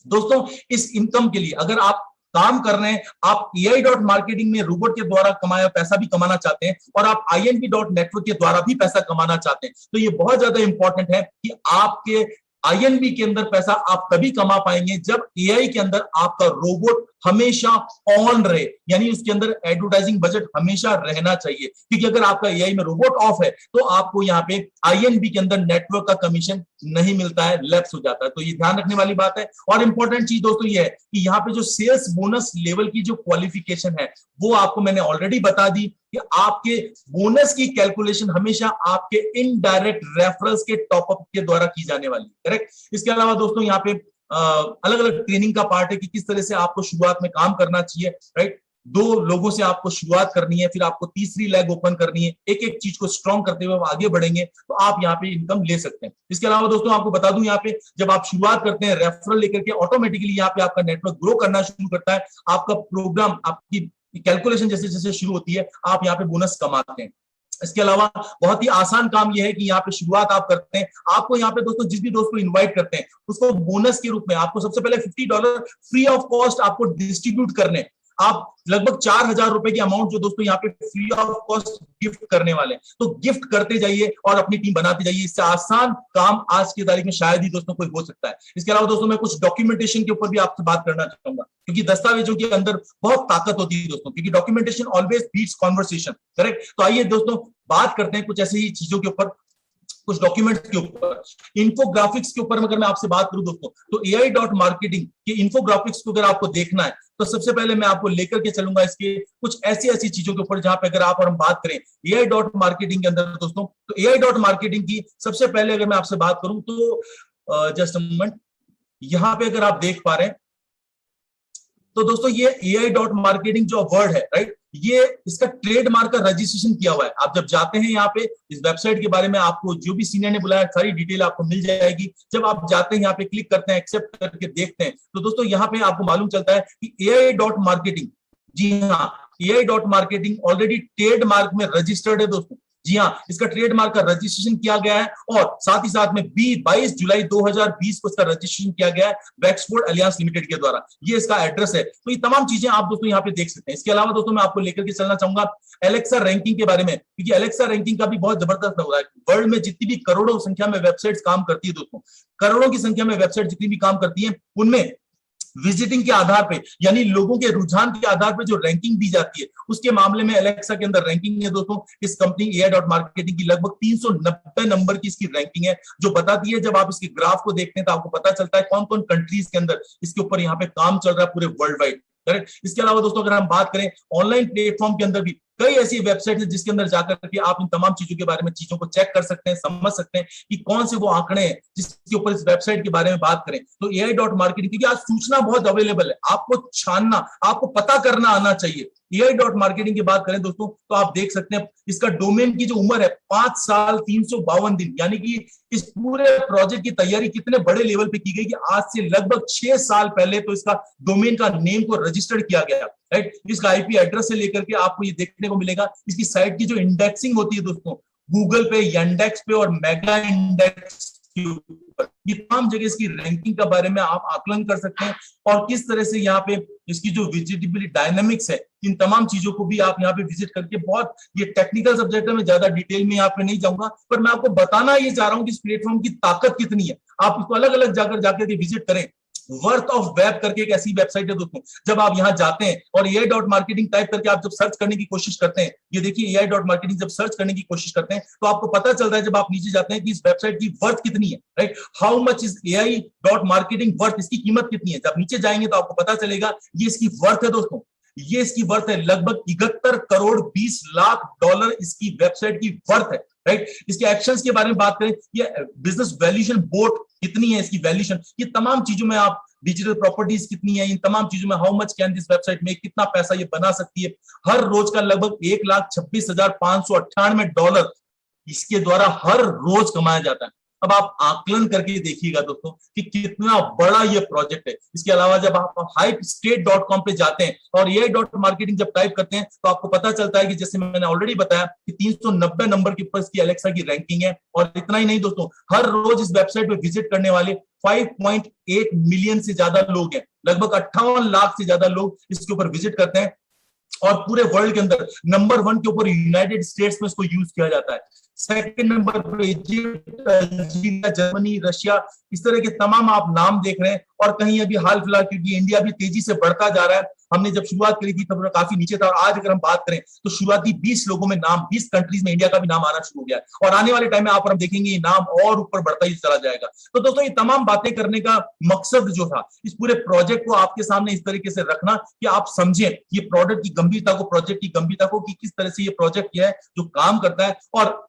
दोस्तों इस इनकम के लिए अगर आप काम कर रहे हैं, आप AI.marketing में रोबोट के द्वारा कमाया पैसा भी कमाना चाहते हैं, और आप INB.network के द्वारा भी पैसा कमाना चाहते हैं, तो ये बहुत ज्यादा इंपॉर्टेंट है कि आपके INB के अंदर पैसा आप तभी कमा पाएंगे जब AI के अंदर आपका रोबोट हमेशा ऑन रहे, यानी उसके अंदर एडवर्टाइजिंग बजट हमेशा रहना चाहिए। क्योंकि अगर आपका AI में रोबोट ऑफ है तो आपको यहाँ पे INB के अंदर नेटवर्क का कमीशन नहीं मिलता है, लैप्स हो जाता है। तो ये ध्यान रखने वाली बात है। और इंपॉर्टेंट चीज दोस्तों ये है कि यहाँ पे जो सेल्स बोनस लेवल की जो क्वालिफिकेशन है वो आपको मैंने ऑलरेडी बता दी कि आपके बोनस की कैलकुलेशन हमेशा आपके इनडायरेक्ट रेफरल्स के टॉपअप के द्वारा की जाने वाली है, करेक्ट। इसके अलावा दोस्तों यहाँ पे अलग अलग ट्रेनिंग का पार्ट है कि किस तरह से आपको शुरुआत में काम करना चाहिए, राइट। 2 लोगों से आपको शुरुआत करनी है, फिर आपको तीसरी लेग ओपन करनी है, एक एक चीज को स्ट्रॉन्ग करते हुए आगे बढ़ेंगे तो आप यहाँ पे इनकम ले सकते हैं। इसके अलावा दोस्तों आपको बता दूं, यहाँ पे जब आप शुरुआत करते हैं रेफरल लेकर के, ऑटोमेटिकली यहाँ पे आपका नेटवर्क ग्रो करना शुरू करता है। आपका प्रोग्राम, आपकी कैलकुलेशन जैसे जैसे शुरू होती है आप यहाँ पे बोनस कमाते हैं। इसके अलावा बहुत ही आसान काम यह है कि यहाँ पे शुरुआत आप करते हैं, आपको यहाँ पे दोस्तों जिस भी दोस्त को इनवाइट करते हैं उसको बोनस के रूप में आपको सबसे पहले $50 फ्री ऑफ कॉस्ट आपको डिस्ट्रीब्यूट करने। आप लगभग 4,000 रुपए की अमाउंट जो दोस्तों यहाँ पे फ्री ऑफ कॉस्ट गिफ्ट करने वाले हैं, तो गिफ्ट करते जाइए और अपनी टीम बनाते जाइए। इससे आसान काम आज की तारीख में शायद ही दोस्तों कोई हो सकता है। इसके अलावा दोस्तों मैं कुछ डॉक्यूमेंटेशन के ऊपर भी आपसे बात करना चाहूंगा, क्योंकि दस्तावेजों के अंदर बहुत ताकत होती है दोस्तों, क्योंकि documentation always beats conversation, correct. तो आइए दोस्तों बात करते हैं कुछ ऐसी ही चीजों के ऊपर, कुछ डॉक्यूमेंट्स के ऊपर, इन्फोग्राफिक्स के ऊपर अगर मैं आपसे बात करूं दोस्तों, तो AI.marketing के इन्फोग्राफिक्स को अगर आपको देखना है तो सबसे पहले मैं आपको लेकर के चलूंगा इसके कुछ ऐसी ऐसी चीजों के ऊपर जहां पे अगर आप और हम बात करें AI.marketing के अंदर दोस्तों, तो AI.marketing की सबसे पहले अगर मैं आपसे बात करूं तो जस्ट अ मोमेंट, यहां पे अगर आप देख पा रहे हैं तो दोस्तों ये AI.marketing जो वर्ड है, राइट, ये इसका ट्रेडमार्क का रजिस्ट्रेशन किया हुआ है। आप जब जाते हैं यहाँ पे इस वेबसाइट के बारे में आपको जो भी सीनियर ने बुलाया सारी डिटेल आपको मिल जाएगी। जब आप जाते हैं यहाँ पे क्लिक करते हैं, एक्सेप्ट करके देखते हैं, तो दोस्तों यहाँ पे आपको मालूम चलता है कि AI.marketing, जी हाँ, AI.marketing ऑलरेडी ट्रेडमार्क में रजिस्टर्ड है दोस्तों। जी हाँ, इसका ट्रेडमार्क का रजिस्ट्रेशन किया गया है और साथ ही साथ में 22 जुलाई 2020 को इसका रजिस्ट्रेशन किया गया है वैक्सफोर्ड अलियांस लिमिटेड के द्वारा। ये इसका एड्रेस है। तो ये तमाम चीजें आप दोस्तों यहाँ पे देख सकते हैं। इसके अलावा दोस्तों मैं आपको लेकर के चलना चाहूंगा एलेक्सा रैंकिंग के बारे में, क्योंकि एलेक्सा रैंकिंग का भी बहुत जबरदस्त हो रहा है। वर्ल्ड में जितनी भी करोड़ों संख्या में वेबसाइट्स काम करती है दोस्तों, करोड़ों की संख्या में वेबसाइट जितनी भी काम करती है, उनमें विजिटिंग के आधार पे, यानी लोगों के रुझान के आधार पे जो रैंकिंग दी जाती है, उसके मामले में एलेक्सा के अंदर रैंकिंग है दोस्तों। इस कंपनी AI.marketing की लगभग 390 नंबर की इसकी रैंकिंग है, जो बताती है, जब आप इसके ग्राफ को देखते हैं तो आपको पता चलता है कौन कौन कंट्रीज के अंदर इसके ऊपर यहाँ पे काम चल रहा है पूरे वर्ल्ड वाइड, करेक्ट। इसके अलावा दोस्तों अगर हम बात करें ऑनलाइन प्लेटफॉर्म के अंदर भी कई ऐसी वेबसाइट है जिसके अंदर जाकर के आप इन तमाम चीजों के बारे में चीजों को चेक कर सकते हैं, समझ सकते हैं कि कौन से वो आंकड़े हैं जिसके ऊपर इस वेबसाइट के बारे में बात करें। तो AI.marketing, क्योंकि आज सूचना बहुत अवेलेबल है, आपको छानना, आपको पता करना आना चाहिए। AI.marketing की बात करें दोस्तों तो आप देख सकते हैं इसका डोमेन की जो उम्र है 5 साल 352 दिन, यानी कि इस पूरे प्रोजेक्ट की तैयारी कितने बड़े लेवल पे की गई कि आज से लगभग 6 साल पहले तो इसका डोमेन का नेम को रजिस्टर्ड किया गया, राइट। इसका IP एड्रेस से लेकर के आपको ये देखने को मिलेगा। इसकी साइट की जो इंडेक्सिंग होती है दोस्तों, गूगल पे, यांडेक्स पे और मेगा इंडेक्स के ऊपर, ये तमाम जगह इसकी रैंकिंग के बारे में आप आकलन कर सकते हैं और किस तरह से यहाँ पे इसकी जो विजिबिलिटी डायनामिक्स है, इन तमाम चीजों को भी आप यहाँ पे विजिट करके, बहुत ये टेक्निकल सब्जेक्ट है, मैं ज्यादा डिटेल में यहाँ पे नहीं जाऊंगा, पर मैं आपको बताना ये चाह रहा हूँ कि इस प्लेटफॉर्म की ताकत कितनी है। आप इसको अलग अलग जाकर के विजिट करें। वर्थ ऑफ वेब करके एक ऐसी वेबसाइट है दोस्तों, जब आप यहां जाते हैं और AI.marketing टाइप करके आप जब सर्च करने की कोशिश करते हैं, ये देखिए AI.marketing जब सर्च करने की कोशिश करते हैं तो आपको पता चलता है, जब आप नीचे जाते हैं, कि इस वेबसाइट की वर्थ कितनी है, right. How much is AI.marketing worth, इसकी कीमत कितनी है। जब नीचे जाएंगे तो आपको पता चलेगा ये इसकी वर्थ है दोस्तों, ये इसकी वर्थ है लगभग 71 करोड़ 20 लाख डॉलर इसकी वेबसाइट की वर्थ है, राइट। इसके एक्शंस के बारे में बात करें, ये बिजनेस वैल्यूएशन बोर्ड कितनी है इसकी वैल्यूएशन, ये तमाम चीजों में आप डिजिटल प्रॉपर्टीज कितनी है, इन तमाम चीजों में how much can this website में, कितना पैसा ये बना सकती है। हर रोज का लगभग 1,26,598 डॉलर इसके द्वारा हर रोज कमाया जाता है। अब आप आकलन करके देखिएगा दोस्तों कि कितना बड़ा ये प्रोजेक्ट है। इसके अलावा जब आप hypestate.com पे जाते हैं और AI.marketing जब टाइप करते हैं तो आपको पता चलता है कि जैसे मैंने ऑलरेडी बताया कि 390 नंबर के ऊपर इसकी एलेक्सा की रैंकिंग है। और इतना ही नहीं दोस्तों, हर रोज इस वेबसाइट पे विजिट करने वाले 5.8 मिलियन से ज्यादा लोग हैं, लगभग 58 लाख से ज्यादा लोग इसके ऊपर विजिट करते हैं। और पूरे वर्ल्ड के अंदर नंबर 1 के ऊपर यूनाइटेड स्टेट्स में इसको यूज किया जाता है। सेकंड नंबर पर इजिप्ट, अल्जीरिया, जर्मनी, रशिया, इस तरह के तमाम आप नाम देख रहे हैं। और कहीं अभी हाल फिलहाल, क्योंकि इंडिया भी तेजी से बढ़ता जा रहा है, हमने जब शुरुआत करी थी तब काफी नीचे था, और आज अगर हम बात करें तो शुरुआती 20 लोगों में नाम, 20 कंट्रीज में इंडिया का भी नाम आना शुरू हो गया है। और आने वाले टाइम में आप और हम देखेंगे ये नाम और ऊपर बढ़ता ही चला जाएगा। तो दोस्तों ये तमाम बातें करने का मकसद जो था, इस पूरे प्रोजेक्ट को आपके सामने इस तरीके से रखना कि आप समझें ये प्रोडक्ट की गंभीरता को, प्रोजेक्ट की गंभीरता को, कि किस तरह से ये प्रोजेक्ट क्या है जो काम करता है। और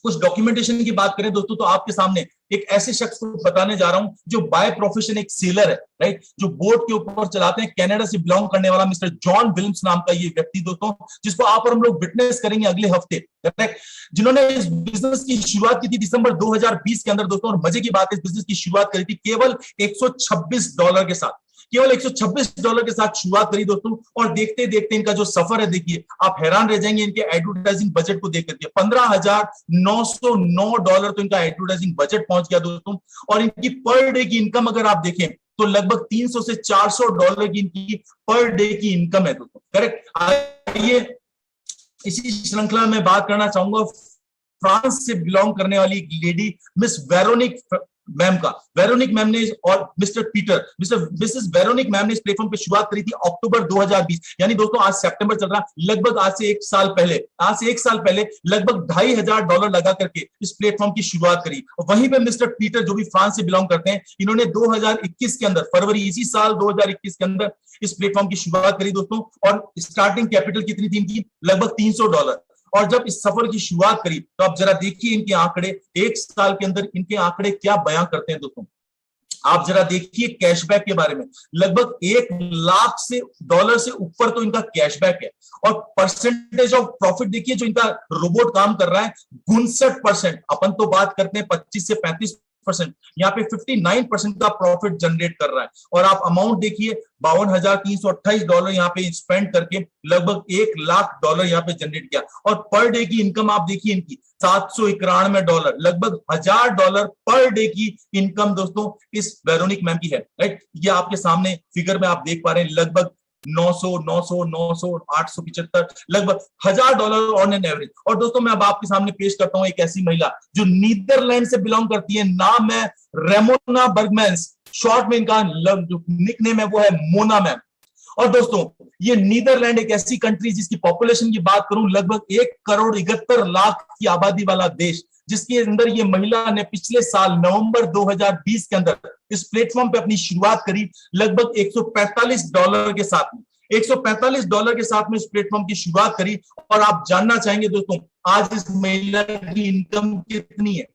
कुछ डॉक्यूमेंटेशन की बात करें दोस्तों तो आपके सामने एक ऐसे शख्स को बताने जा रहा हूं जो बाय प्रोफेशन एक सेलर है, राइट, जो बोट के ऊपर चलाते हैं। कनाडा से बिलोंग करने वाला मिस्टर जॉन विल्म्स नाम का ये व्यक्ति दोस्तों, जिसको आप और हम लोग विटनेस करेंगे अगले हफ्ते, करेक्ट, जिन्होंने इस बिजनेस की शुरुआत की थी दिसंबर 2020 के अंदर दोस्तों। और मजे की बात है, इस बिजनेस की शुरुआत करी थी केवल $126 के साथ, केवल $126 के साथ शुरुआत करी दोस्तों। और देखते देखते इनका जो सफर है, देखिए आप हैरान रह जाएंगे इनके एडवर्टाइजिंग बजट को देख करके। $15,909 तो इनका एडवर्टाइजिंग बजट पहुंच गया दोस्तों। और इनकी पर डे की इनकम अगर आप देखें तो लगभग $300 से $400 की इनकी पर डे की इनकम है दोस्तों, करेक्ट। आइए इसी श्रृंखला में बात करना चाहूंगा फ्रांस से बिलोंग करने वाली एक लेडी, मिस वेरोनिक मैम का। वेरोनिक मैम ने और मिसेस वेरोनिक मैम ने इस प्लेटफॉर्म पे शुरुआत करी थी अक्टूबर 2020, यानी दोस्तों आज सितंबर चल रहा, लगभग आज से एक साल पहले लगभग $2,500 लगा करके इस प्लेटफॉर्म की शुरुआत करी। और वहीं पे मिस्टर पीटर जो भी फ्रांस से बिलोंग करते हैं, इन्होंने 2021 के अंदर, फरवरी इसी साल 2021 के अंदर इस प्लेटफॉर्म की शुरुआत करी दोस्तों। और स्टार्टिंग कैपिटल कितनी थी इनकी, लगभग $300। और जब इस सफर की शुरुआत करी तो आप जरा देखिए इनके आंकड़े, एक साल के अंदर इनके आंकड़े क्या बयां करते हैं दोस्तों। आप जरा देखिए कैशबैक के बारे में, लगभग $1 लाख से ऊपर तो इनका कैशबैक है। और परसेंटेज ऑफ प्रॉफिट देखिए जो इनका रोबोट काम कर रहा है 59%। अपन तो बात करते हैं 25 से 35%, यहाँ पे 59% का प्रॉफिट जनरेट कर रहा है। और आप अमाउंट देखिए $52,328 यहाँ पे स्पेंड करके लगभग $1 लाख यहाँ पे जनरेट किया। और पर डे की इनकम आप देखिए इनकी $791, लगभग $1000 पर डे की इनकम दोस्तों इस वेरोनिक मैम की है, राइट। ये आपके सामने फिगर में आप देख पा रहे हैं, लगभग 900, 900, 900, 875, लगभग $1000 ऑन एन एवरेज। और दोस्तों मैं अब आपके सामने पेश करता हूं एक ऐसी महिला जो नीदरलैंड से बिलोंग करती है, नाम है रेमोना बर्गमैन्स, शॉर्ट में इनका जो निक नेम है वो है मोना मैम। और दोस्तों ये नीदरलैंड एक ऐसी कंट्री जिसकी पॉपुलेशन की बात करूं लगभग 1,71,00,000 की आबादी वाला देश, जिसके अंदर ये महिला ने पिछले साल नवंबर 2020 के अंदर इस प्लेटफॉर्म पे अपनी शुरुआत करी, लगभग $145 के साथ में। $145 के साथ में इस प्लेटफॉर्म की शुरुआत करी। और आप जानना चाहेंगे दोस्तों आज इस महिला की इनकम कितनी है,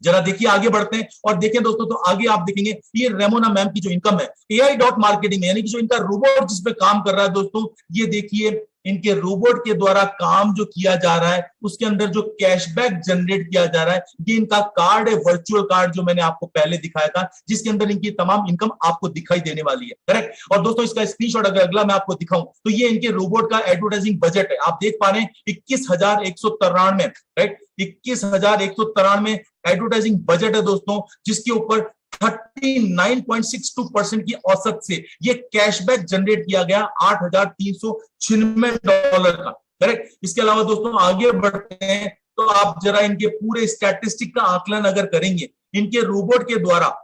जरा देखिए आगे बढ़ते हैं और देखें दोस्तों। तो आगे आप देखेंगे ये रेमोना मैम की जो इनकम है AI.marketing में, यानी कि जो इनका रोबोट जिस पे काम कर रहा है दोस्तों, ये देखिए इनके रोबोट के द्वारा काम जो किया जा रहा है उसके अंदर जो कैशबैक जनरेट किया जा रहा है, ये इनका कार्ड है, वर्चुअल कार्ड जो मैंने आपको पहले दिखाया था, जिसके अंदर इनकी तमाम इनकम आपको दिखाई देने वाली है, करेक्ट। और दोस्तों इसका स्क्रीनशॉट अगर अगला मैं आपको दिखाऊं तो ये इनके रोबोट का एडवर्टाइजिंग बजट है, आप देख पा रहे हैं 21,193, राइट, 21,193 एडवर्टाइजिंग बजट है दोस्तों, जिसके ऊपर 39.62% की औसत से ये कैशबैक जनरेट किया गया $8,396 का, करेक्ट। इसके अलावा दोस्तों आगे बढ़ते हैं तो आप जरा इनके पूरे स्टैटिस्टिक का आकलन अगर करेंगे, इनके रोबोट के द्वारा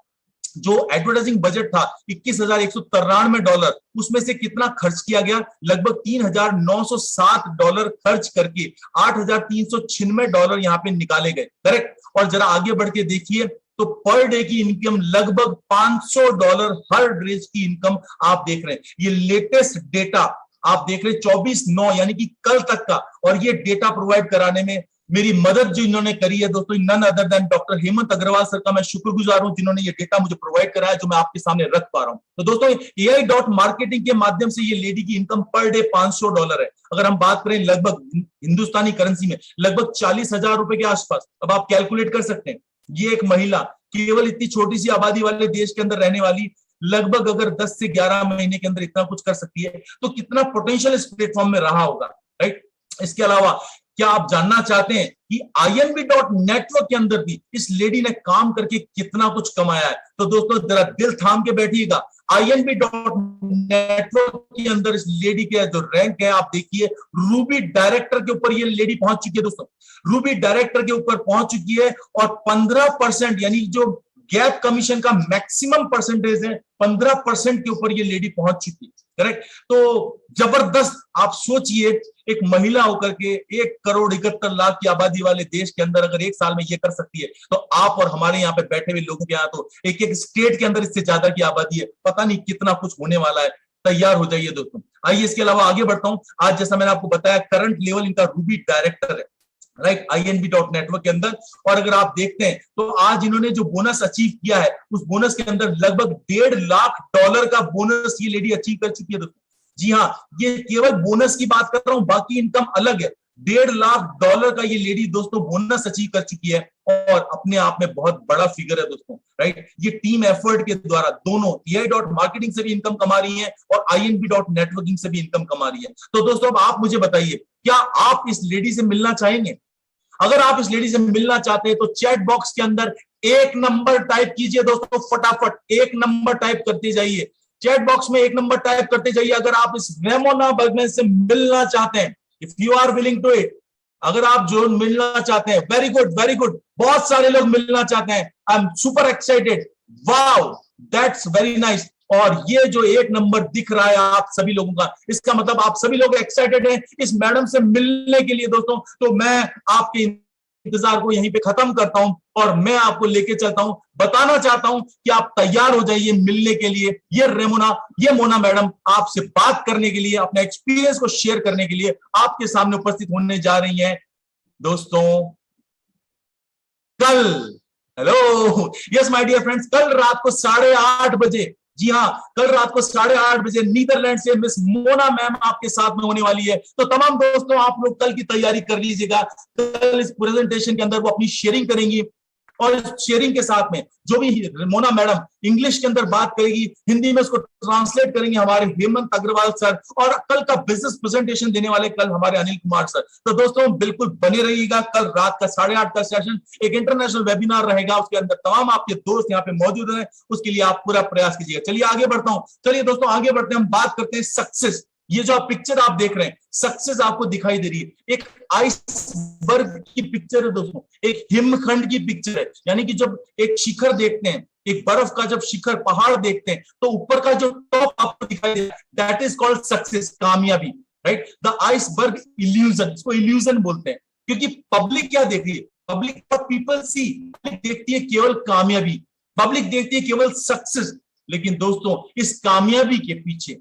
जो एडवर्टाइजिंग बजट था $21,193, उसमें से कितना खर्च किया गया, लगभग $3,907 खर्च करके $8,396 यहाँ पे निकाले गए, करेक्ट। और जरा आगे बढ़ के देखिए तो पर डे की इनकम लगभग $500 हर ड्रेस की इनकम आप देख रहे हैं। ये लेटेस्ट डेटा आप देख रहे हैं 24/9 यानी कि कल तक का। और ये डेटा प्रोवाइड कराने में मेरी मदद जो इन्होंने करी है दोस्तों, none other than doctor Hemant Agarwal sir का मैं शुक्रगुजार हूं, जिन्होंने ये डेटा मुझे प्रोवाइड कराया जो मैं आपके सामने रख पा रहा हूं। तो दोस्तों AI.marketing के माध्यम से ये लेडी की इनकम पर डे $500 है। अगर हम बात करें लगभग हिंदुस्तानी करेंसी में लगभग 40,000 रुपए के आसपास। अब आप कैलकुलेट कर सकते हैं, ये एक महिला केवल इतनी छोटी सी आबादी वाले देश के अंदर रहने वाली लगभग अगर 10 से 11 महीने के अंदर इतना कुछ कर सकती है तो कितना पोटेंशियल इस प्लेटफॉर्म में रहा होगा, राइट। इसके अलावा क्या आप जानना चाहते हैं कि INB.network के अंदर भी इस लेडी ने काम करके कितना कुछ कमाया है? तो दोस्तों जरा दिल थाम के बैठिएगा, INB.network के अंदर इस लेडी के जो रैंक है आप देखिए, रूबी डायरेक्टर के ऊपर ये लेडी पहुंच चुकी है दोस्तों, रूबी डायरेक्टर के ऊपर पहुंच चुकी है। और 15% यानी जो गैप कमीशन का मैक्सिमम परसेंटेज है 15% के ऊपर ये लेडी पहुंच चुकी है, करेक्ट। तो जबरदस्त, आप सोचिए एक महिला होकर के 1,71,00,000 की आबादी वाले देश के अंदर अगर एक साल में ये कर सकती है तो आप और हमारे यहाँ पे बैठे हुए लोगों के यहाँ तो एक एक स्टेट के अंदर इससे ज्यादा की आबादी है, पता नहीं कितना कुछ होने वाला है। तैयार हो जाइए दोस्तों। आइए इसके अलावा आगे बढ़ता हूं। आज जैसा मैंने आपको बताया करंट लेवल इनका रूबी डायरेक्टर है, राइट, INB.network के अंदर। और अगर आप देखते हैं तो आज इन्होंने जो बोनस अचीव किया है उस बोनस के अंदर लगभग $1.5 लाख का बोनस ये लेडी अचीव कर चुकी है दोस्तों। जी हाँ, ये केवल बोनस की बात कर रहा हूं, बाकी इनकम अलग है। $1.5 लाख का ये लेडी दोस्तों बोनस अचीव कर चुकी है और अपने आप में बहुत बड़ा फिगर है दोस्तों, राइट। ये टीम एफर्ट के द्वारा दोनों AI.marketing से भी इनकम कमा रही है और INB.networking से भी इनकम कमा रही है। तो दोस्तों अब आप मुझे बताइए, क्या आप इस लेडी से मिलना चाहेंगे? अगर आप इस लेडी से मिलना चाहते हैं तो चैट बॉक्स के अंदर 1 नंबर टाइप कीजिए दोस्तों, फटाफट 1 नंबर टाइप करते जाइए, चैट बॉक्स में 1 नंबर टाइप करते जाइए अगर आप इस रेमोना बर्गमैन से मिलना चाहते हैं। If you are willing to it, अगर आप जो मिलना चाहते हैं, वेरी गुड वेरी गुड, बहुत सारे लोग मिलना चाहते हैं। I am super excited, wow that's very nice. और ये जो 1 नंबर दिख रहा है आप सभी लोगों का, इसका मतलब आप सभी लोग एक्साइटेड हैं इस मैडम से मिलने के लिए दोस्तों। तो मैं आपके इंतजार को यहीं पे खत्म करता हूं और मैं आपको लेके चलता हूं, बताना चाहता हूं कि आप तैयार हो जाइए मिलने के लिए। ये मोना मैडम आपसे बात करने के लिए, अपने एक्सपीरियंस को शेयर करने के लिए आपके सामने उपस्थित होने जा रही हैं दोस्तों। कल hello, yes my dear friends, कल रात को 8:30 बजे, जी हाँ, कल रात को 8:30 बजे नीदरलैंड से मिस मोना मैम आपके साथ में होने वाली है। तो तमाम दोस्तों, आप लोग कल की तैयारी कर लीजिएगा। कल इस प्रेजेंटेशन के अंदर वो अपनी शेयरिंग करेंगी और शेयरिंग के साथ में जो भी मोना मैडम इंग्लिश के अंदर बात करेगी, हिंदी में उसको ट्रांसलेट करेंगे हमारे हेमंत अग्रवाल सर, और कल का बिजनेस प्रेजेंटेशन देने वाले कल हमारे अनिल कुमार सर। तो दोस्तों बिल्कुल बने रहिएगा। कल रात का 8:30 का सेशन एक इंटरनेशनल वेबिनार रहेगा, उसके अंदर तमाम आपके दोस्त यहाँ पे मौजूद हैं, उसके लिए आप पूरा प्रयास कीजिएगा। चलिए आगे बढ़ता हूं, चलिए दोस्तों आगे बढ़ते हैं, हम बात करते हैं सक्सेस। ये जो आप पिक्चर आप देख रहे हैं, सक्सेस आपको दिखाई दे रही है, एक आइसबर्ग की पिक्चर है दोस्तों, एक हिमखंड की पिक्चर है। यानी कि जब एक शिखर देखते हैं, एक बर्फ का जब शिखर पहाड़ देखते हैं, तो ऊपर का जो टॉप आपको दिखाई देता है, दैट इज कॉल्ड सक्सेस, कामयाबी, राइट। द आइसबर्ग इल्यूजन, इसको इल्यूजन बोलते हैं, क्योंकि पब्लिक क्या देख रही है, पब्लिक पीपल सी, पब्लिक देखती है केवल कामयाबी, पब्लिक देखती है केवल सक्सेस। लेकिन दोस्तों इस कामयाबी के पीछे,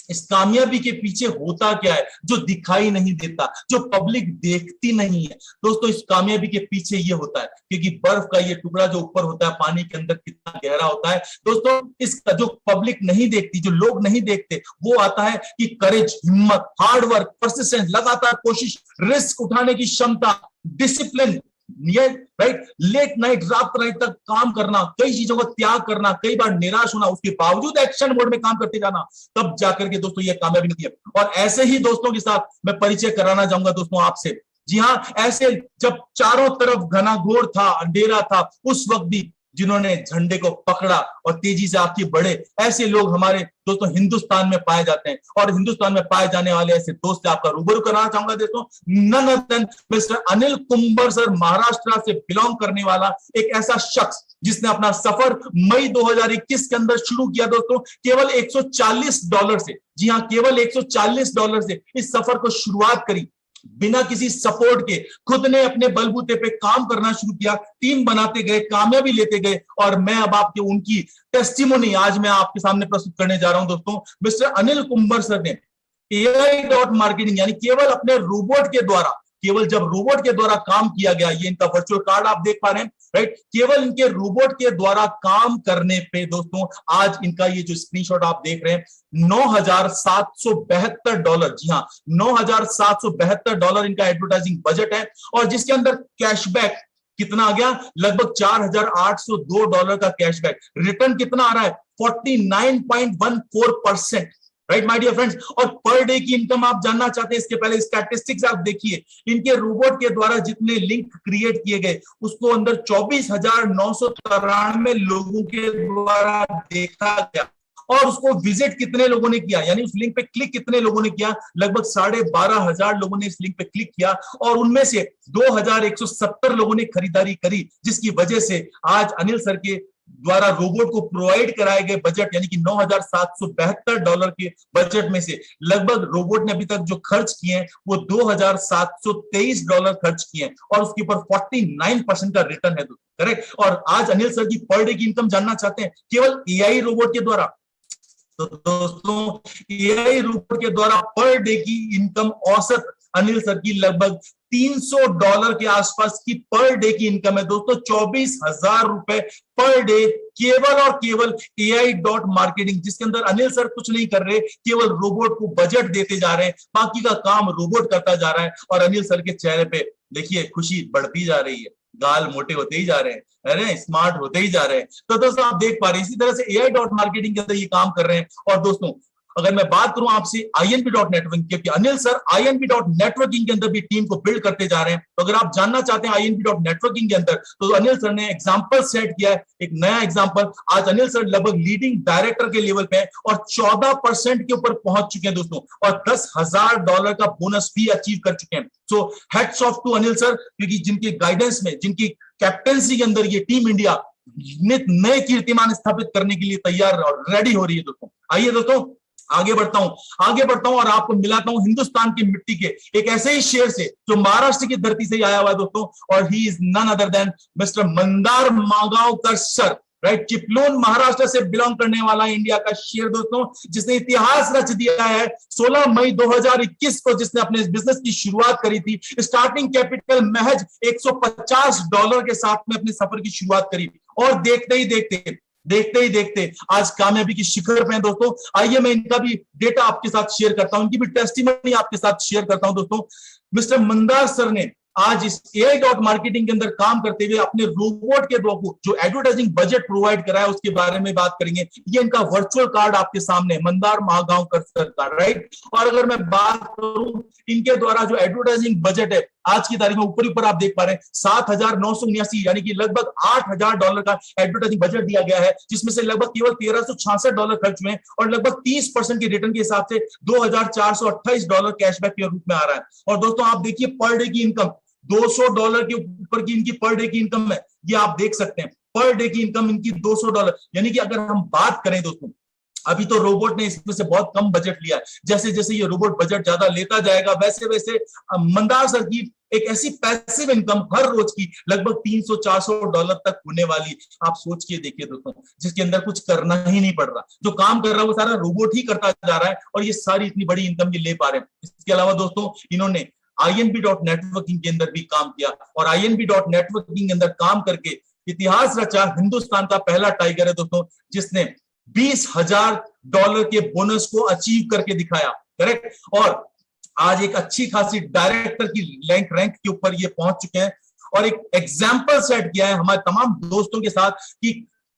इस कामयाबी के पीछे होता क्या है जो दिखाई नहीं देता, जो पब्लिक देखती नहीं है। दोस्तों इस कामयाबी के पीछे ये होता है, क्योंकि बर्फ का ये टुकड़ा जो ऊपर होता है पानी के अंदर कितना गहरा होता है दोस्तों, इसका जो पब्लिक नहीं देखती, जो लोग नहीं देखते, वो आता है कि करेज, हिम्मत, हार्डवर्क, परसिस्टेंस, लगातार कोशिश, रिस्क उठाने की क्षमता, डिसिप्लिन, राइट, लेट नाइट, रात रात तक काम करना, कई चीजों का त्याग करना, कई बार निराश होना, उसके बावजूद एक्शन मोड में काम करते जाना, तब जाकर के दोस्तों ये कामयाबी मिलती है। और ऐसे ही दोस्तों के साथ मैं परिचय कराना चाहूंगा दोस्तों आपसे। जी हाँ, ऐसे जब चारों तरफ घना घोर था, अंधेरा था, उस वक्त भी जिन्होंने झंडे को पकड़ा और तेजी से आगे बढ़े, ऐसे लोग हमारे दोस्तों हिंदुस्तान में पाए जाते हैं। और हिंदुस्तान में पाए जाने वाले ऐसे दोस्त से आपका रूबरू कराना चाहूंगा दोस्तों, none other than mister Anil Kumbar sir, Maharashtra से बिलोंग करने वाला एक ऐसा शख्स जिसने अपना सफर मई 2021 के अंदर शुरू किया दोस्तों, केवल $140 से। जी हाँ, केवल $140 से इस सफर को शुरुआत करी, बिना किसी सपोर्ट के खुद ने अपने बलबूते पे काम करना शुरू किया, टीम बनाते गए, कामयाबी लेते गए। और मैं अब आपके उनकी टेस्टिमोनी आज मैं आपके सामने प्रस्तुत करने जा रहा हूं दोस्तों। मिस्टर अनिल कुंबर सर ने AI.marketing यानी केवल अपने रोबोट के द्वारा, केवल जब रोबोट के द्वारा काम किया गया, ये इनका वर्चुअल कार्ड आप देख पा रहे हैं, राइट, केवल इनके रोबोट के द्वारा काम करने पे दोस्तों आज इनका ये जो स्क्रीनशॉट आप देख रहे हैं, $9,772, जी हाँ, $9,772 इनका एडवर्टाइजिंग बजट है। और जिसके अंदर कैशबैक कितना आ गया, लगभग $4,802 का कैशबैक। रिटर्न कितना आ रहा है, 49.14%, राइट माय डियर फ्रेंड्स। और पर डे की इनकम आप जानना चाहते हैं, इसके पहले स्टैटिस्टिक्स आप देखिए, इनके रोबोट के द्वारा जितने लिंक क्रिएट किए गए, उसको अंदर 24,993 लोगों के द्वारा देखा गया। और उसको विजिट कितने लोगों ने किया, यानी उस लिंक पे क्लिक कितने लोगों ने किया, लगभग 12,500 लोगों ने इस लिंक पे क्लिक किया। और उनमें से 2,170 लोगों ने खरीदारी करी, जिसकी वजह से आज अनिल सर के द्वारा रोबोट को प्रोवाइड कराए गए बजट यानी कि $9,772 के बजट में से लगभग रोबोट ने अभी तक जो खर्च किए हैं वो $2,723 खर्च किए हैं, और उसके ऊपर 49% का रिटर्न है, करेक्ट। और आज अनिल सर की पर डे की इनकम जानना चाहते हैं, केवल AI रोबोट के द्वारा, तो दोस्तों AI रोबोट के द्वारा पर डे की इनकम औसत अनिल सर की लगभग $300 के आसपास की पर डे की इनकम है दोस्तों। 24,000 रुपए पर डे केवल और केवल AI.marketing, जिसके अंदर अनिल सर कुछ नहीं कर रहे, केवल रोबोट को बजट देते जा रहे हैं, बाकी का काम रोबोट करता जा रहा है। और अनिल सर के चेहरे पे देखिए खुशी बढ़ती जा रही है, गाल मोटे होते ही जा रहे हैं, अरे स्मार्ट होते ही जा रहे हैं। तो दोस्तों आप देख पा रहे हैं, इसी तरह से AI.marketing के अंदर ये काम कर रहे हैं। और दोस्तों अगर मैं बात करूं आपसे INP.networking, क्योंकि अनिल सर INP.networking के अंदर भी टीम को बिल्ड करते जा रहे हैं, तो अगर आप जानना चाहते हैं INP.networking के अंदर, तो अनिल सर ने एग्जांपल सेट किया है, एक नया एग्जांपल। आज अनिल सर लगभग लीडिंग डायरेक्टर के लेवल पे है और 14% के ऊपर पहुंच चुके हैं दोस्तों, और $10,000 का बोनस भी अचीव कर चुके हैं। So hats off to Anil sir, क्योंकि जिनके गाइडेंस में, जिनकी कैप्टेंसी के अंदर ये टीम इंडिया नए कीर्तिमान स्थापित करने के लिए तैयार और रेडी हो रही है दोस्तों। आइए दोस्तों आगे बढ़ता हूं और आपको मिलाता हूं हिंदुस्तान की मिट्टी के एक ऐसे ही शेर से जो महाराष्ट्र की धरती से आया हुआ दोस्तों, और he is none other than mister Mandar Magaonkar sir. Right. Chiplun Maharashtra से बिलोंग करने वाला इंडिया का शेयर दोस्तों, जिसने इतिहास रच दिया है। 16 मई 2021 को जिसने अपने बिजनेस की शुरुआत करी थी, स्टार्टिंग कैपिटल महज $150 के साथ में अपने सफर की शुरुआत करी, और देखते ही देखते आज कामयाबी की शिखर पे हैं दोस्तों। आइए मैं इनका भी डेटा आपके साथ शेयर करता हूं, इनकी भी टेस्टिमनी आपके साथ शेयर करता हूं दोस्तों। मिस्टर मंदार सर ने आज इस AI.marketing के अंदर काम करते हुए अपने रोबोट के द्वारा जो एडवर्टाइजिंग बजट प्रोवाइड करा है उसके बारे में बात करेंगे। ये इनका वर्चुअल कार्ड आपके सामने, मंदार महागांवकर सर का, राइट। और अगर मैं बात करूं इनके द्वारा जो एडवर्टाइजिंग बजट है आज की तारीख में, ऊपर आप देख पा रहे हैं 7,979 यानी कि लगभग $8,000 का एडवर्टाइजिंग बजट दिया गया है, जिसमें से लगभग केवल $1,366 खर्च हुए और लगभग 30% के रिटर्न के हिसाब से $2,428 कैशबैक के रूप में आ रहा है। और दोस्तों आप देखिए पर डे की इनकम $200 के ऊपर की इनकी पर डे की इनकम है, ये आप देख सकते हैं। पर डे की इनकम इनकी $200, यानी कि अगर हम बात करें दोस्तों, अभी तो रोबोट ने इसमें से बहुत कम बजट लिया है, जैसे जैसे ये रोबोट बजट ज्यादा लेता जाएगा वैसे वैसे मंदार सर की एक ऐसी पैसिव इनकम हर रोज की लगभग $300-400 तक होने वाली, आप सोच के देखिए दोस्तों, जिसके अंदर कुछ करना ही नहीं पड़ रहा, जो काम कर रहा है वो सारा रोबोट ही करता जा रहा है, और ये सारी इतनी बड़ी इनकम ये ले पा रहे हैं। इसके अलावा दोस्तों इन्होंने INB.networking के अंदर भी काम किया, और INB.networking के अंदर काम करके इतिहास रचा। हिंदुस्तान का पहला टाइगर है दोस्तों जिसने $20,000 के बोनस को अचीव करके दिखाया, करेक्ट। और आज एक अच्छी खासी डायरेक्टर की रैंक के ऊपर ये पहुंच चुके हैं, और एक एग्जाम्पल सेट किया है हमारे तमाम दोस्तों के साथ कि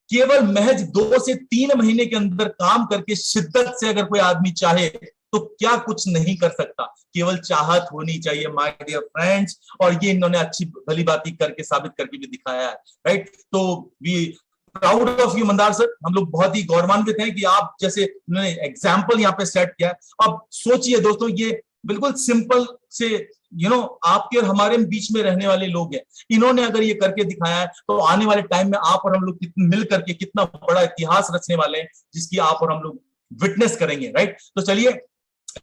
केवल महज 2 से 3 महीने के अंदर काम करके शिद्दत से अगर कोई आदमी चाहे तो क्या कुछ नहीं कर सकता, केवल चाहत होनी चाहिए माय डियर फ्रेंड्स। और ये इन्होंने अच्छी भली बात करके साबित करके भी दिखाया है, राइट। तो we proud of you Mandar sir, हम लोग बहुत ही गौरवान्वित हैं कि आप जैसे एग्जाम्पल यहाँ पे सेट किया है। अब सोचिए दोस्तों, ये बिल्कुल सिंपल से आपके और हमारे बीच में रहने वाले लोग हैं, इन्होंने अगर ये करके दिखाया है तो आने वाले टाइम में आप और हम लोग मिल करके कितना बड़ा इतिहास रचने वाले हैं, जिसकी आप और हम लोग विटनेस करेंगे, राइट। तो चलिए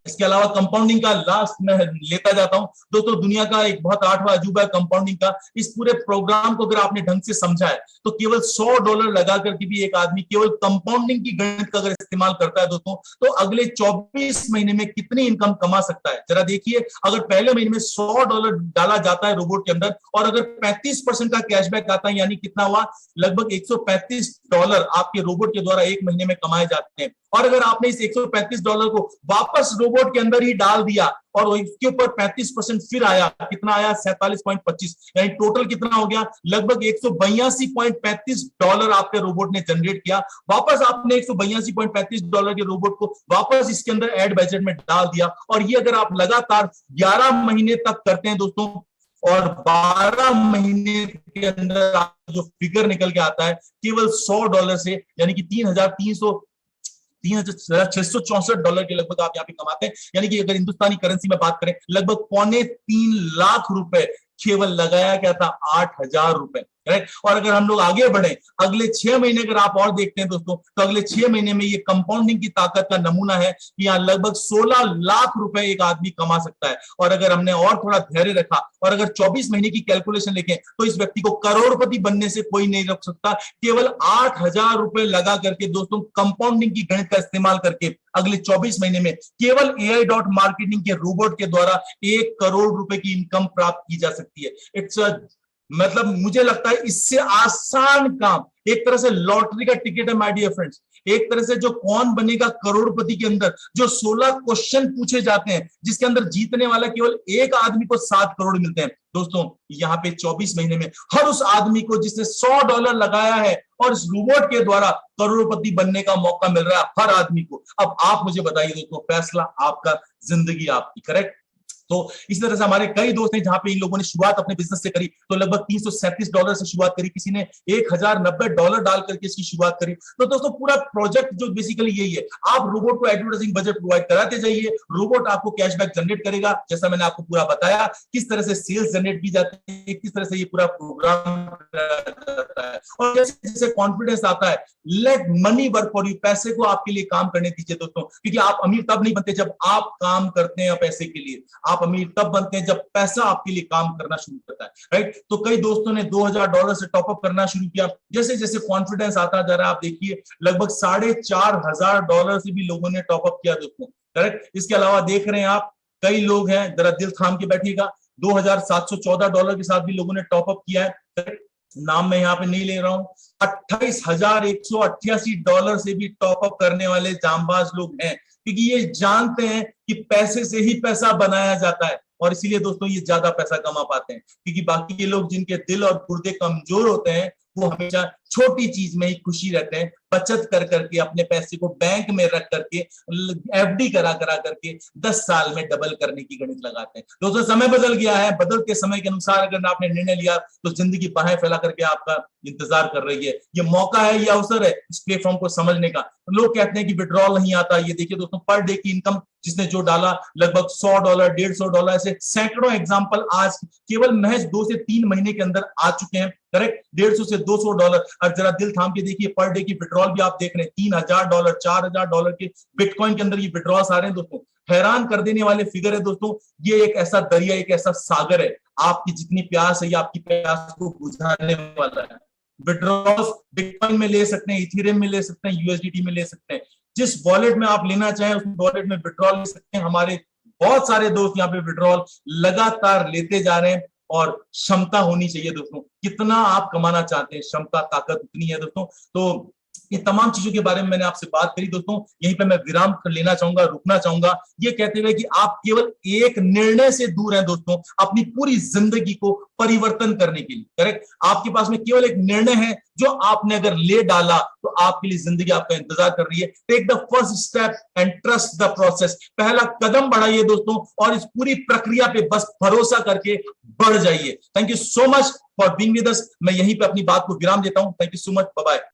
इसके अलावा कंपाउंडिंग का लास्ट मैं लेता जाता हूं दोस्तों। दुनिया का एक बहुत 8वां अजूबा है कंपाउंडिंग का। इस पूरे प्रोग्राम को अगर आपने ढंग से समझा है तो केवल $100 लगा करके भी एक आदमी केवल कंपाउंडिंग की गणित का अगर इस्तेमाल करता है दोस्तों, तो अगले 24 महीने में कितनी इनकम कमा सकता है जरा देखिए। अगर पहले महीने में $100 डाला जाता है रोबोट के अंदर, और अगर 35% का कैशबैक आता है, यानी कितना हुआ, लगभग $135 आपके रोबोट के द्वारा एक महीने में कमाए जाते हैं। और अगर आपने इस $135 को वापस रोबोट के अंदर ही डाल दिया और इसके ऊपर 35% फिर आया, कितना आया, 47.25, यानी टोटल कितना हो गया, लगभग $182.35 आपके रोबोट ने जनरेट किया। वापस आपने $182.35 के रोबोट को वापस इसके अंदर एड बजट में डाल दिया, और ये अगर आप लगातार 11 महीने तक करते हैं दोस्तों, और 12 महीने के अंदर जो फिगर निकल के आता है केवल $100 से, यानी कि $3,664 के लगभग आप यहाँ पे कमाते हैं। यानी कि अगर हिंदुस्तानी करेंसी में बात करें, लगभग ₹3.25 लाख केवल लगाया गया था ₹8,000, राइट। और अगर हम लोग आगे बढ़े, अगले 6 महीने अगर आप और देखते हैं दोस्तों, तो अगले 6 महीने में ये कंपाउंडिंग की ताकत का नमूना है कि यहाँ लगभग ₹16 लाख एक आदमी कमा सकता है। और अगर हमने और थोड़ा धैर्य रखा और अगर 24 महीने की कैलकुलेशन लिखें तो इस व्यक्ति को करोड़पति बनने से कोई नहीं रोक सकता। केवल ₹8,000 लगा करके दोस्तों, कंपाउंडिंग की गणित का इस्तेमाल करके अगले 24 महीने में केवल AI.marketing के रोबोट के द्वारा ₹1 करोड़ की इनकम प्राप्त की जा सकती है। इट्स मतलब मुझे लगता है इससे आसान काम, एक तरह से लॉटरी का टिकट है माय डियर फ्रेंड्स। एक तरह से जो कौन बनेगा करोड़पति के अंदर जो 16 क्वेश्चन पूछे जाते हैं, जिसके अंदर जीतने वाला केवल एक आदमी को 7 करोड़ मिलते हैं दोस्तों। यहाँ पे 24 महीने में हर उस आदमी को जिसने $100 लगाया है और इस रोबोट के द्वारा करोड़पति बनने का मौका मिल रहा है हर आदमी को। अब आप मुझे बताइए दोस्तों, फैसला आपका, जिंदगी आपकी, करेक्ट। तो इस तरह से हमारे कई दोस्त हैं जहां पे इन लोगों ने शुरुआत अपने बिजनेस से करी, तो लगभग $337 से शुरुआत करी, किसी ने $1,090 डाल करके इसकी शुरुआत करी। तो दोस्तों पूरा प्रोजेक्ट जो बेसिकली यही है, आप रोबोट को एडवर्टाइजिंग बजट प्रोवाइड कराते जाइए, रोबोट आपको कैशबैक जनरेट करेगा, जैसा मैंने आपको पूरा बताया किस तरह से सेल्स जनरेट की जाती है, किस तरह से ये पूरा प्रोग्राम जाता है। और जैसे जैसे कॉन्फिडेंस आता है, late money work for you, पैसे को आपके लिए काम करने दीजिए दोस्तों, क्योंकि आप अमीर तब नहीं बनते जब आप काम करते हैं पैसे के लिए। आप अमीर तब बनते हैं जब पैसा आपके लिए काम करना शुरू करता है, राइट। तो कई दोस्तों ने $2000 से टॉपअप करना शुरू किया। जैसे जैसे कॉन्फिडेंस आता जा रहा है, आप देखिए लगभग $4500 से भी लोगों ने टॉपअप किया दोस्तों, करेक्ट। इसके अलावा देख रहे हैं आप कई लोग हैं, जरा दिल थाम के बैठिएगा, $2714 के साथ भी लोगों ने टॉपअप किया है। नाम मैं यहाँ पे नहीं ले रहा हूं। $28,188 से भी टॉपअप करने वाले जांबाज लोग हैं, क्योंकि ये जानते हैं कि पैसे से ही पैसा बनाया जाता है, और इसीलिए दोस्तों ये ज्यादा पैसा कमा पाते हैं। क्योंकि बाकी के लोग जिनके दिल और गुर्दे कमजोर होते हैं वो हमेशा छोटी चीज में ही खुशी रहते हैं, बचत कर करके अपने पैसे को बैंक में रख करके एफडी करा करके 10 साल में डबल करने की गणित लगाते हैं। दोस्तों समय बदल गया है, बदलते समय के अनुसार अगर आपने निर्णय लिया तो जिंदगी बाहें फैला करके आपका इंतजार कर रही है। ये मौका है, ये अवसर है इस प्लेटफॉर्म को समझने का। लोग कहते हैं कि विड्रॉल नहीं आता, ये देखिए दोस्तों पर डे की इनकम जिसने जो डाला लगभग $100, $150 ऐसे सैकड़ों एग्जाम्पल आज केवल महज 2 से 3 महीने के अंदर आ चुके हैं, करेक्ट। $150 से $200। और जरा दिल थाम के देखिए पर डे की विड्रॉल भी आप देख रहे हैं, $3000, $4000 के बिटकॉइन के अंदर ये विड्रॉल्स आ रहे हैं दोस्तों। हैरान कर देने वाले फिगर है दोस्तों। ये एक ऐसा दरिया, एक ऐसा सागर है, आपकी जितनी प्यास है ये आपकी प्यास को बुझाने वाला है। विड्रॉल्स बिटकॉइन में ले सकते हैं, इथेरियम में ले सकते हैं, यूएसडीटी में ले सकते हैं, जिस वॉलेट में आप लेना चाहें उस वॉलेट में विड्रॉल ले सकते हैं। हमारे बहुत सारे दोस्त यहाँ पे विड्रॉल लगातार लेते जा रहे हैं, और क्षमता होनी चाहिए दोस्तों। कितना आप कमाना चाहते हैं, क्षमता ताकत उतनी है दोस्तों। तो ये तमाम चीजों के बारे में मैंने आपसे बात करी दोस्तों। यहीं पे मैं विराम लेना चाहूंगा, रुकना चाहूंगा, ये कहते हुए कि आप केवल एक निर्णय से दूर हैं दोस्तों अपनी पूरी जिंदगी को परिवर्तन करने के लिए, करेक्ट। आपके पास में केवल एक निर्णय है जो आपने अगर ले डाला तो आपके लिए जिंदगी आपका इंतजार कर रही है। Take the first step and trust the process. पहला कदम बढ़ाइए दोस्तों, और इस पूरी प्रक्रिया पे बस भरोसा करके बढ़ जाइए। Thank you so much for being with us. मैं यहीं पे अपनी बात को विराम देता हूं। Thank you so much, bye bye.